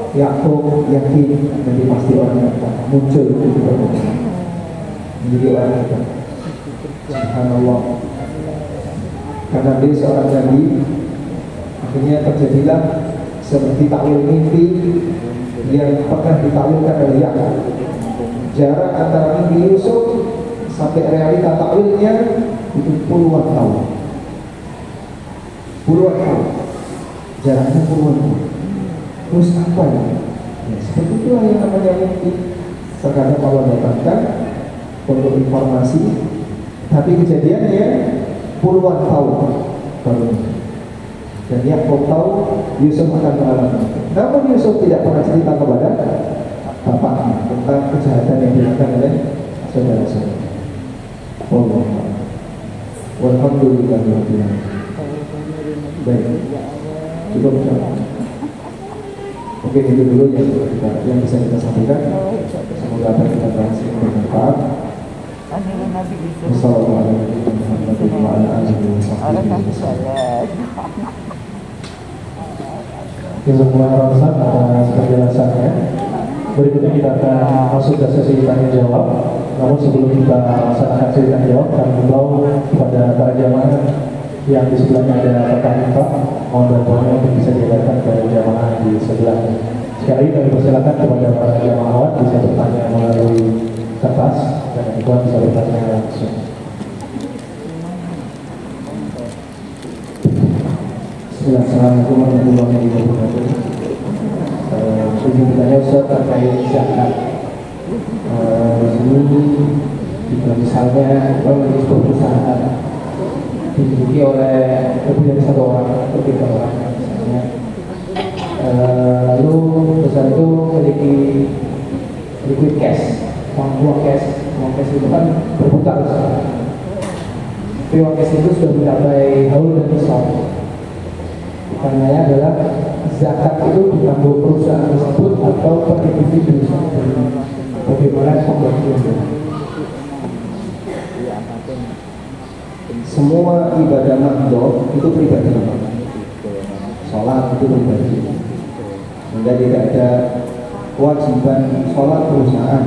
Speaker 2: Yakub yakin nanti pasti orang akan muncul itu menjadi orang hebat. Subhanallah, karena dia seorang nabi, akhirnya terjadilah seperti takwil mimpi yang pernah ditakwilkan oleh Yakub. Jarak antara mimpi Yusuf sampai realita takwilnya itu puluhan tahun. Puluhan tahun, jaraknya puluhan tahun. Terus apa ya? Ya seperti itulah yang namanya mimpi. Terkadang Allah datangkan untuk informasi, tapi kejadiannya puluhan tahun baru. Dan Yakub tahu Yusuf akan mengalami. Namun Yusuf tidak pernah cerita kepada bapaknya tentang kejahatan yang dilakukan oleh saudara-saudara. Allah. Walhamdulillah. Baik, cukup. Mungkin itu dulu yang bisa kita sampaikan. Semoga apa yang kita bahas ini bermanfaat. Wassalamualaikum warahmatullahi wabarakatuh.
Speaker 1: Jazakumullah khairan atas penjelasannya. Berikutnya kita akan masuk ke sesi tanya jawab. Namun sebelum kita melaksanakan sesi tanya jawab, kami himbau kepada para jamaah yang di sebelahnya ada kotak infak, mohon bantuannya untuk bisa diberikan ke jamaah di sebelahnya. Sekali lagi kami persilakan kepada para jamaah awal bisa bertanya melalui kertas dan ikhwan bisa bertanya langsung.
Speaker 2: Assalamualaikum warahmatullahi wabarakatuh. Izin bertanya Ustaz terkait zakat. Di sini jika misalnya memiliki perusahaan dimiliki oleh lebih dari satu orang atau 3 orang misalnya, lalu perusahaan itu memiliki liquid cash, uang cash itu kan berputar. Tapi uang cash itu sudah mencapai haul dan nisab. Pertanyaannya adalah zakat itu ditanggung perusahaan tersebut atau per individu? Bagaimana pembagiannya? Semua ibadah makhluk itu pribadi. Sholat itu pribadi. Sehingga tidak ada kewajiban sholat perusahaan.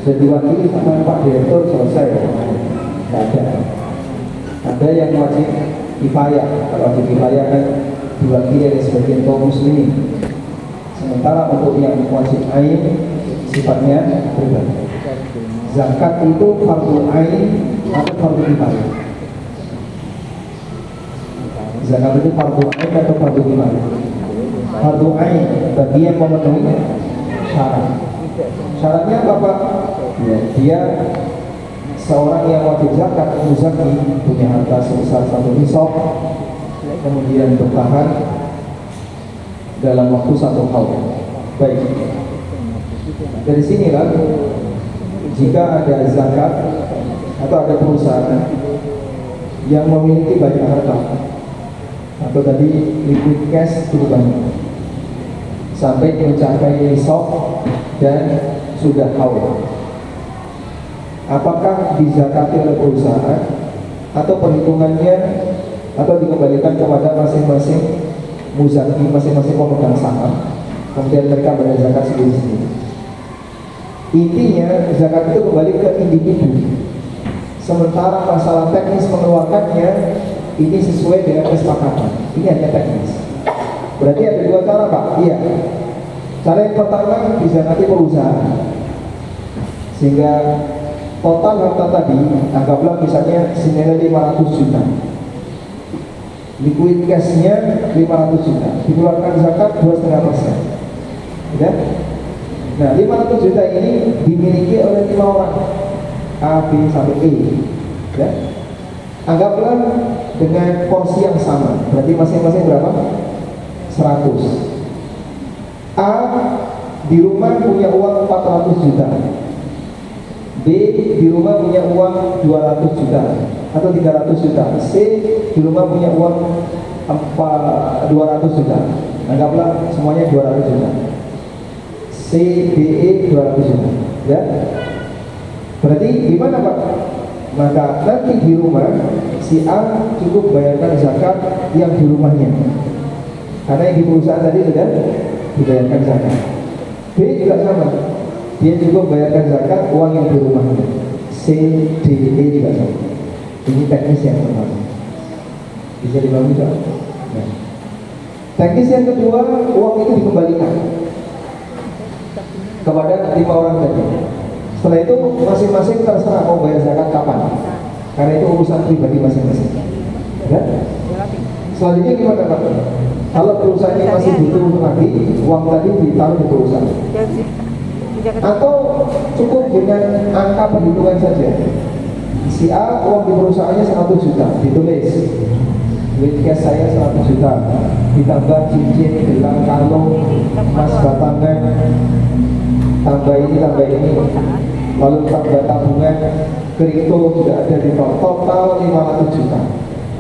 Speaker 2: Jadi diwakili sama Pak Direktur selesai. Tidak ada. Ada yang wajib kifayah. Kalau wajib kifayah kan diwakili oleh sebagian kaum muslimin. Sementara untuk yang wajib ain sifatnya pribadi. Zakat itu fardhu ain atau fardhu kifayah? Zakat itu fardhu ain atau fardhu kifayah? Fardhu ain bagi yang memenuhi syarat. Syaratnya apa Pak? Ya, dia seorang yang wajib zakat, muzaki, punya harta sebesar 1 nisab, kemudian bertahan dalam waktu 1 tahun. Baik. Dari sinilah jika ada zakat atau ada perusahaan yang memiliki banyak harta atau tadi liquid cash cukup banyak sampai mencapai nisab dan sudah haul, apakah dizakati oleh perusahaan atau perhitungannya atau dikembalikan kepada masing-masing muzaki, masing-masing pemegang saham, kemudian mereka bayar zakat sendiri-sendiri? Intinya zakat itu kembali ke individu. Sementara masalah teknis mengeluarkannya ini sesuai dengan kesepakatan. Ini hanya teknis. Berarti ada 2 cara Pak. Iya. Cara yang pertama dizakati perusahaan, sehingga total harta tadi anggaplah misalnya senilai 500 juta. Liquid cash-nya 500 juta. Dikeluarkan zakat 2,5%. Ya. Nah, 500 juta ini dimiliki oleh 5 orang, A, B, sampai E. Ya. Anggaplah dengan porsi yang sama, berarti masing-masing berapa? 100. A di rumah punya uang 400 juta, B di rumah punya uang 200 juta atau 300 juta, C di rumah punya uang 200 juta. Anggaplah semuanya 200 juta. C, D, E 200 juta. Ya. Berarti gimana Pak? Maka nanti di rumah si A cukup bayarkan zakat yang di rumahnya, karena yang di perusahaan tadi sudah dibayarkan zakat. B juga sama, dia juga membayarkan zakat uang yang di rumahnya. C, D, E juga sama. Ini teknis yang pertama. Bisa dipahami tak? Nah. Teknis yang kedua, uang itu dikembalikan kepada kelima orang tadi. Setelah itu masing-masing terserah mau bayar zakat kapan, karena itu urusan pribadi masing-masing. Ya? Selanjutnya gimana Pak? Kalau perusahaan ini masih butuh lagi, uang tadi ditaruh di perusahaan. Atau cukup dengan angka perhitungan saja. Si A uang di perusahaannya 100 juta, ditulis duit cash saya 100 juta, ditambah cincin, gelang, kalung, emas batangan, tambah ini, lalu tambah tabungan, kripto juga ada di total 500 juta.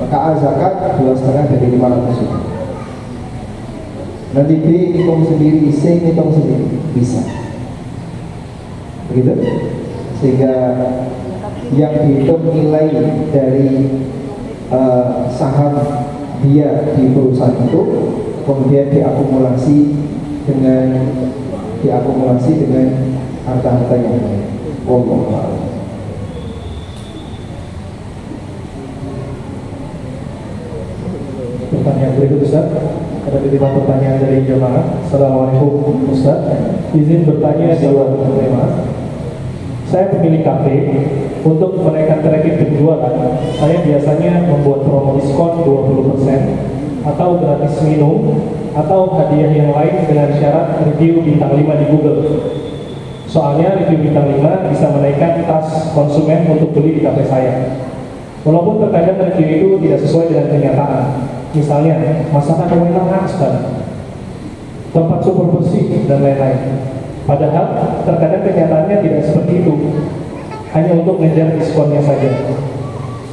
Speaker 2: Maka A zakat 2,5 dari 500 juta. Nanti B hitung sendiri, C hitung sendiri, bisa. Begitu? Sehingga yang dihitung nilai dari saham dia di perusahaan itu kemudian diakumulasi dengan harta-harta yang lain. Wallahu a'lam.
Speaker 1: Pertanyaan berikut Ustaz, ada titipan pertanyaan dari jemaah. Assalamualaikum Ustaz, izin bertanya jawab tema. Saya pemilik kafe. Untuk menaikkan target penjualan, saya biasanya membuat promo diskon 20% atau gratis minum atau hadiah yang lain dengan syarat review bintang 5 di Google. Soalnya review bintang 5 bisa menaikkan tas konsumen untuk beli di kafe saya. Walaupun terkadang review itu tidak sesuai dengan kenyataan. Misalnya, masakan yang enak sekali, tempat super bersih, dan lain-lain. Padahal terkadang kenyataannya tidak seperti itu, hanya untuk ngejar diskonnya saja.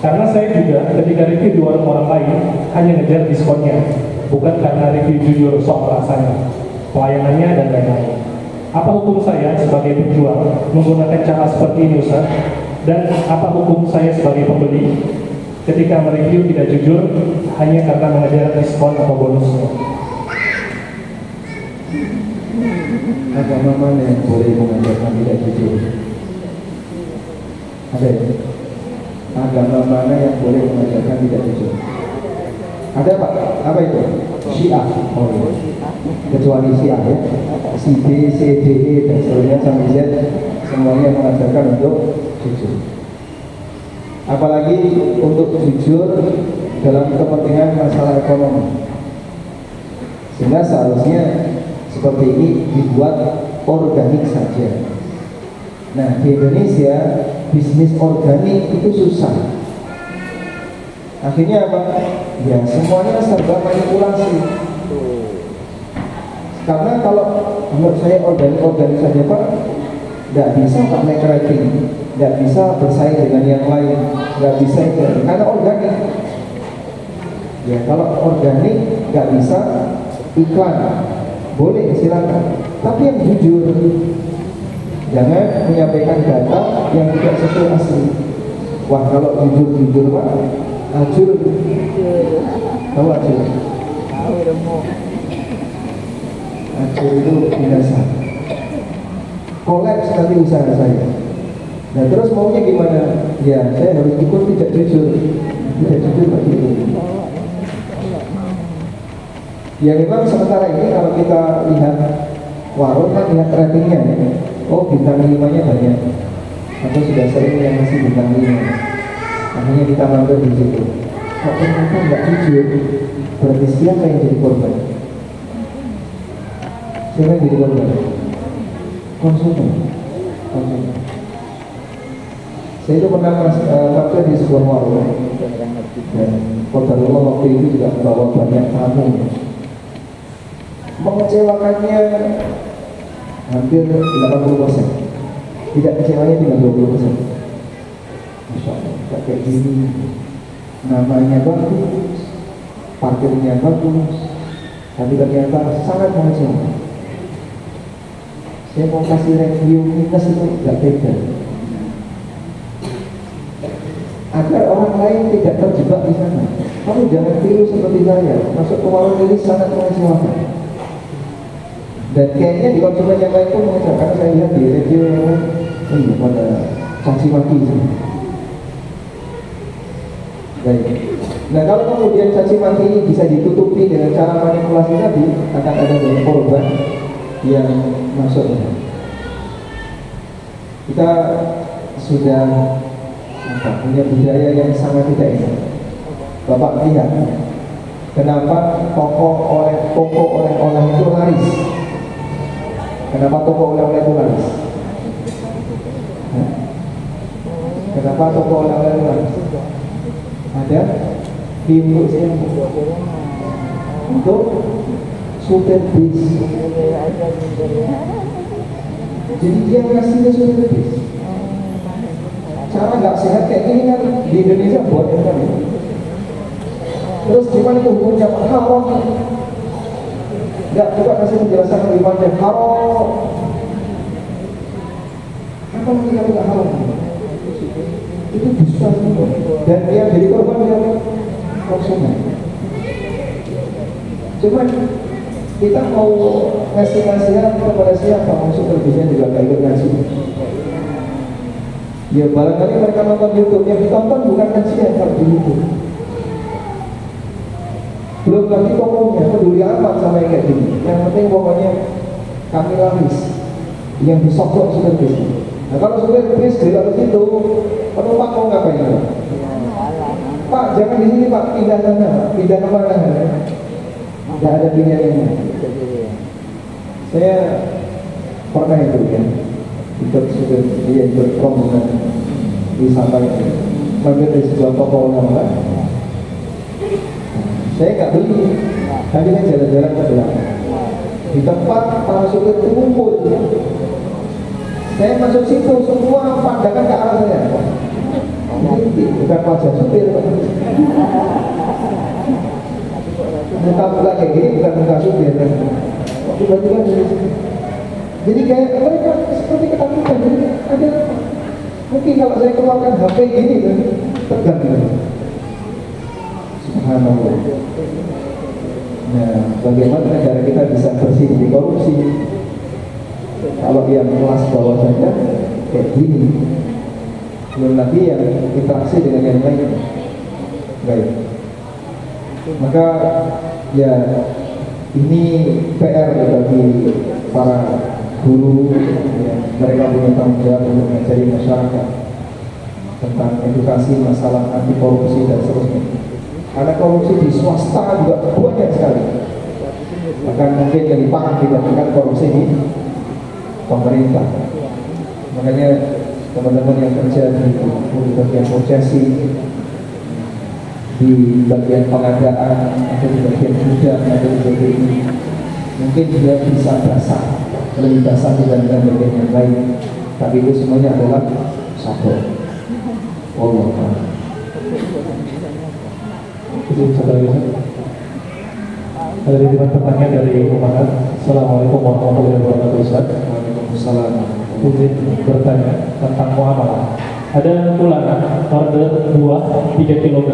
Speaker 1: Karena saya juga ketika review di warung orang lain hanya ngejar diskonnya, bukan karena review jujur soal rasanya, pelayanannya, dan lain-lain. Apa hukum saya sebagai penjual menggunakan cara seperti ini Ustaz? Dan apa hukum saya sebagai pembeli ketika mereview tidak jujur hanya karena mengejar diskon atau bonusnya?
Speaker 2: Agama mana yang boleh mengajarkan tidak jujur? Ada ya? Agama mana yang boleh mengajarkan tidak jujur? Ada Pak? Apa itu? Syiah. Oh iya. Kecuali Syiah ya. Si B, C, D, E dan seterusnya sampai Z semuanya mengajarkan untuk jujur. Apalagi untuk jujur dalam kepentingan masalah ekonomi. Sehingga seharusnya seperti ini dibuat organik saja. Nah, di Indonesia bisnis organik itu susah. Akhirnya apa? Ya semuanya serba manipulasi. Karena kalau menurut saya organik saja Pak, nggak bisa Pak naik ranking, nggak bisa bersaing dengan yang lain, nggak bisa itu karena organik. Ya kalau organik nggak bisa iklan, boleh silakan, tapi yang jujur. Jangan menyampaikan data yang tidak sesuai asli. Wah kalau jujur Pak, ajur. Tahu ajur? Ajur itu binasa. Kolaps nanti usaha saya. Nah terus maunya gimana? Ya saya harus ikut tidak jujur. Tidak jujur bagi itu. Ya memang sementara ini kalau kita lihat warung kan lihat ratingnya ya. Oh bintang 5-nya banyak, atau sudah sering yang masih bintang 5. Akhirnya kita mampir di situ. Kok ternyata nggak jujur? Berarti siapa yang jadi korban? Siapa yang jadi korban? Konsumen. Saya itu pernah mampir di sebuah warung dan qadarullah waktu itu juga membawa banyak tamu. Mengecewakannya hampir 80%. Tidak kecewanya tinggal 20%. Masya Allah, kayak gini. Namanya bagus, parkirnya bagus, tapi ternyata sangat mengecewakan. Saya mau kasih review minus itu nggak beda. Agar orang lain tidak terjebak di sana. Kamu jangan tiru seperti saya. Masuk ke warung ini sangat mengecewakan. Dan kayaknya di konsumen yang lain pun mengejar, karena saya lihat di review yang lain, iya pada caci maki sih. Baik. Nah kalau kemudian caci maki ini bisa ditutupi dengan cara manipulasi tadi, akan ada banyak korban yang masuk. Kita sudah punya budaya yang sangat tidak enak. Bapak lihat, kenapa toko oleh-oleh itu laris? Kenapa toko oleh-oleh itu laris? Kenapa toko oleh-oleh itu laris? Ada bimbuk untuk supir bis. Jadi dia ngasih ke supir bis. Cara nggak sehat kayak gini kan di Indonesia buat yang kami. Terus gimana itu hukumnya haram? Nggak, coba kasih penjelasan lebih panjang. Haram. Apa lagi kalau nggak haram? Itu bisa. Dan yang jadi korban yang konsumen. Cuman kita mau ngasih nasihat kepada siapa? Maksud berbisanya juga kayak ikut ngasih. Ya barangkali mereka nonton YouTube, yang ditonton bukan nasihat kalau di YouTube. Belum lagi tokonya, peduli amat sama yang kayak gini. Yang penting pokoknya kami laris yang disogok supir bis. Nah kalau supir bis di atas itu penumpang mau ngapain? Pak jangan di sini Pak, pindah sana, pindah kemana? Tidak ada pilihannya. Saya pernah itu ya, ikut supir, dia ikut rombongan wisata itu, mampir di sebuah toko oleh-oleh. Saya nggak beli, hanya jalan-jalan ke belakang. Di tempat para supir kumpul, saya masuk situ semua pandangan ke arah saya. Ini bukan wajah supir. Muka-muka kayak gini bukan muka supir. Tiba-tiba jadi kayak mereka seperti ketakutan. Jadi ada mungkin kalau saya keluarkan HP gini kan tegang gitu. Subhanallah. Nah, bagaimana negara kita bisa bersih dari korupsi? Kalau yang kelas bawah saja kayak gini, belum lagi yang interaksi dengan yang lain. Baik. Maka ya ini PR bagi para guru ya, mereka punya tanggung jawab untuk mengajari masyarakat tentang edukasi masalah anti korupsi dan seterusnya. Karena korupsi di swasta juga banyak sekali. Bahkan mungkin yang dipakai dibandingkan korupsi di pemerintah. Makanya teman-teman yang kerja di bagian prosesi, di bagian pengadaan, atau di bagian gudang, atau di bagian ini, mungkin dia bisa basah, lebih basah dibandingkan bagian yang lain. Tapi itu semuanya adalah sabar. Allah.
Speaker 1: Ada lima pertanyaan dari Umat. Assalamualaikum warahmatullahi wabarakatuh.
Speaker 2: Waalaikumsalam.
Speaker 1: Izin bertanya tentang muamalah. Ada tulangan order buah 3 kg,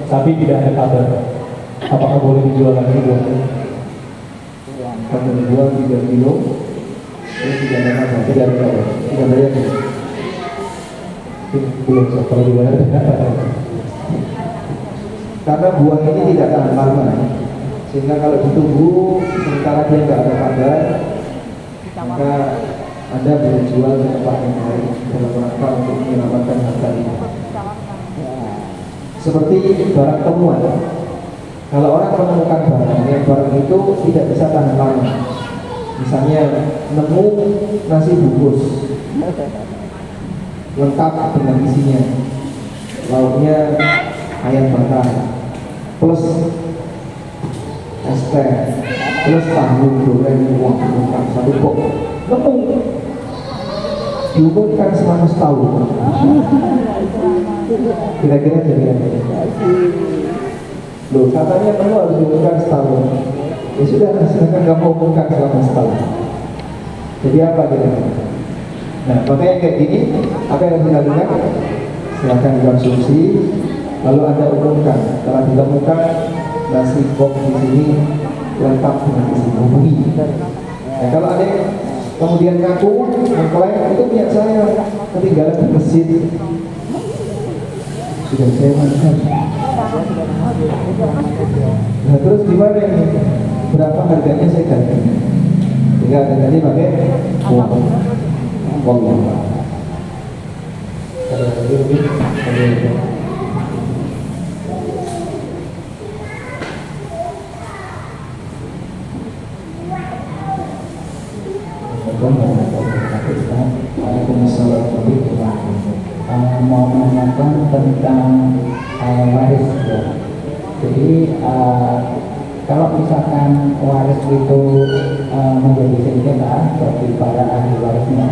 Speaker 1: tapi tidak ada kabar. Apakah boleh dijual lagi buahnya?
Speaker 2: Order buah 3 kilo, tidak ada kabar. Tidak ada kabar. Tidak bayar.
Speaker 1: Belum, kalau dibayar.
Speaker 2: Karena buah ini tidak tahan lama, sehingga kalau ditunggu sementara dia nggak ada kabar, maka Anda boleh jual ke tempat yang lain dalam rangka untuk menyelamatkan harga ini. Seperti barang temuan, kalau orang menemukan barang yang barang itu tidak bisa tahan lama, misalnya nemu nasi bungkus lengkap dengan isinya, lauknya ayam bakar plus es teh plus tahu goreng, wah lengkap satu kok, nemu diumumkan selama setahun. Kira-kira jadi apa? Loh, katanya kamu harus diumumkan setahun. Ya sudah, silahkan kamu umumkan selama setahun. Jadi apa kira-kira? Nah, makanya kayak gini, apa yang harus dilakukan? Silahkan dikonsumsi, lalu Anda umumkan. Setelah ditemukan nasi box di sini lengkap dengan isi, hubungi. Nah, kalau ada yang kemudian ngaku mengklaim itu punya saya, ketinggalan di masjid, sudah saya makan. Nah terus gimana ini? Berapa harganya saya ganti? Tinggal ganti pakai uang.
Speaker 3: Mau menanyakan tentang waris ya. Jadi kalau misalkan waris itu menjadi sengketa bagi para ahli warisnya,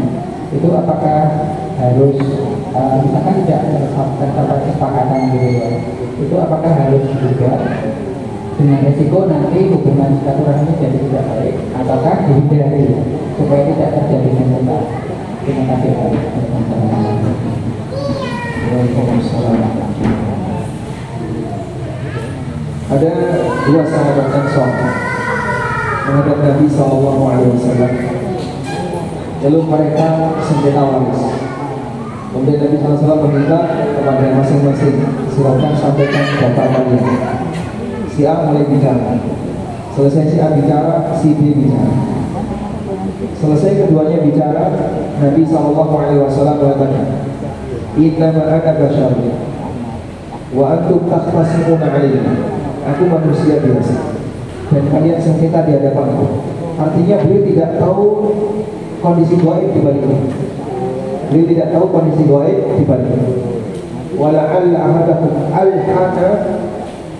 Speaker 3: itu apakah harus misalkan tidak terdapat kesepakatan gitu ya, itu apakah harus juga dengan resiko nanti hubungan silaturahmi jadi tidak baik, ataukah dihindari supaya tidak terjadi sengketa? Terima kasih Pak.
Speaker 2: Ada dua sahabat Ansor menghadap Nabi SAW. Lalu mereka sengketa waris. Kemudian Nabi SAW meminta kepada masing-masing, silakan sampaikan pendapat kalian. Si A mulai bicara. Selesai si A bicara, si B bicara. Selesai keduanya bicara, Nabi SAW mengatakan, innama ana basyarun wa antum takhtasimuna alayya. Aku manusia biasa dan kalian sengketa di hadapanku. Artinya beliau tidak tahu kondisi gaib di baliknya. Beliau tidak tahu kondisi gaib di baliknya. Wala'alla ahadakum alhana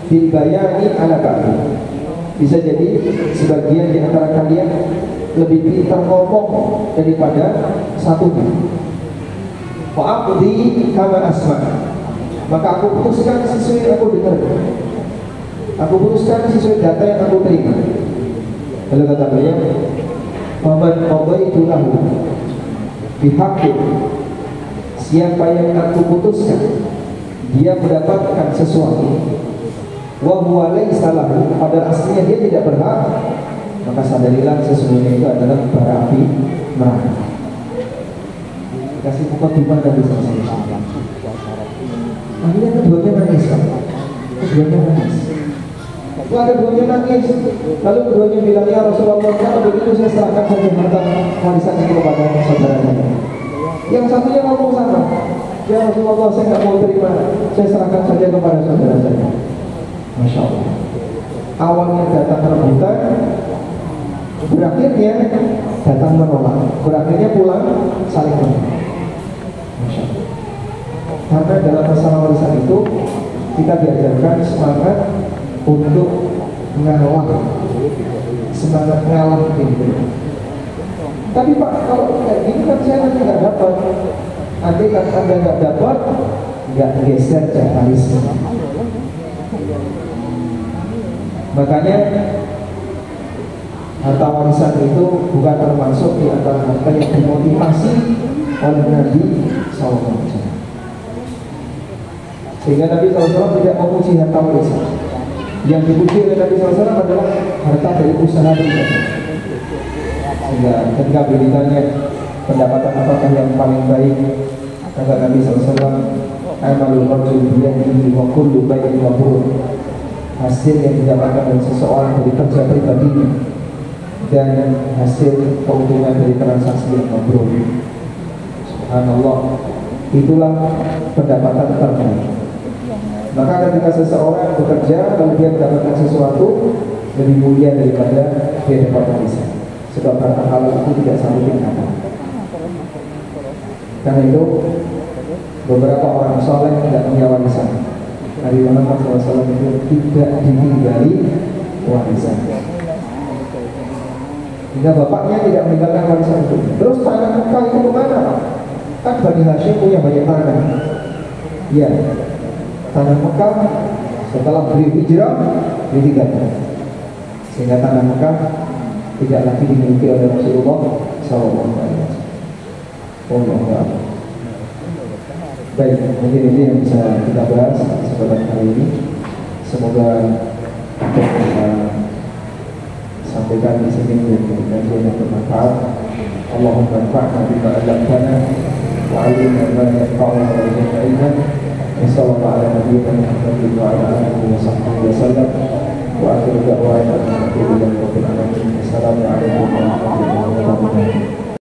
Speaker 2: bil bayani ala ba'di. Bisa jadi sebagian di antara kalian lebih pintar ngomong daripada satunya. Fa'aqdi kama asma'. Maka aku putuskan sesuai yang aku dengar. Aku putuskan sesuai data yang aku terima. Lalu kata beliau, "Faman qadaitu lahu bihaqqin." Siapa yang aku putuskan dia mendapatkan sesuatu wa huwa laisa lahu, pada aslinya dia tidak berhak, maka sadarilah sesungguhnya itu adalah bara api neraka. Kasih pokok tiba dan bisa selesai. Akhirnya keduanya nangis, keduanya nangis. Setelah keduanya nangis, lalu keduanya bilang, ya Rasulullah, kalau begitu saya serahkan saja harta warisan itu kepada saudara saya. Yang satunya ngomong sama, ya Rasulullah, saya nggak mau terima, saya serahkan saja kepada saudara saya. Masya Allah. Awalnya datang rebutan, berakhirnya datang menolak, berakhirnya pulang saling menolak. Masya Allah. Karena dalam masalah warisan itu kita diajarkan semangat untuk ngalah, semangat ngalah gitu. Tapi Pak, kalau kayak gini kan saya nanti nggak dapat. Nanti kan Anda nggak dapat, nggak geser warisnya. Makanya harta warisan itu bukan termasuk di antara harta yang dimotivasi oleh Nabi SAW. Sehingga Nabi SAW tidak memuji harta warisan. Yang dipuji oleh Nabi SAW adalah harta dari usaha pribadi. Sehingga ketika ditanya pendapatan apakah yang paling baik, kata Nabi SAW, amalul rajul biyadihi wa kullu bai'in mabrur. Hasil yang didapatkan oleh seseorang dari kerja pribadinya dan hasil keuntungan dari transaksi yang mabrur. Subhanallah, itulah pendapatan terbaik. Maka ketika seseorang bekerja lalu dia mendapatkan sesuatu lebih mulia daripada dia dapat warisan. Sebab harta halal itu tidak selalu dikenal. Karena itu beberapa orang soleh tidak punya warisan. Nabi Muhammad SAW itu tidak ditinggali warisan. Hingga bapaknya tidak meninggalkan warisan itu. Terus tanah Mekah itu kemana? Kan Bani Hashim punya banyak tanah. Iya. Tanah Mekah setelah beliau hijrah ditinggalkan, sehingga tanah Mekah tidak lagi dimiliki oleh Rasulullah SAW. Baik, mungkin ini yang bisa kita bahas kesempatan kali ini. Semoga kita sampai Semoga di sini menjadi kajian yang bermanfaat. Allahumma anfa'na bima 'allamtana wa 'allimna ma yanfa'una wa zidna ilma. Wassallallahu ala nabiyyina Muhammadin wa ala alihi wa sahbihi wa sallam. Wa akhiru da'wana alhamdulillahi rabbil alamin. Assalamualaikum warahmatullahi wabarakatuh.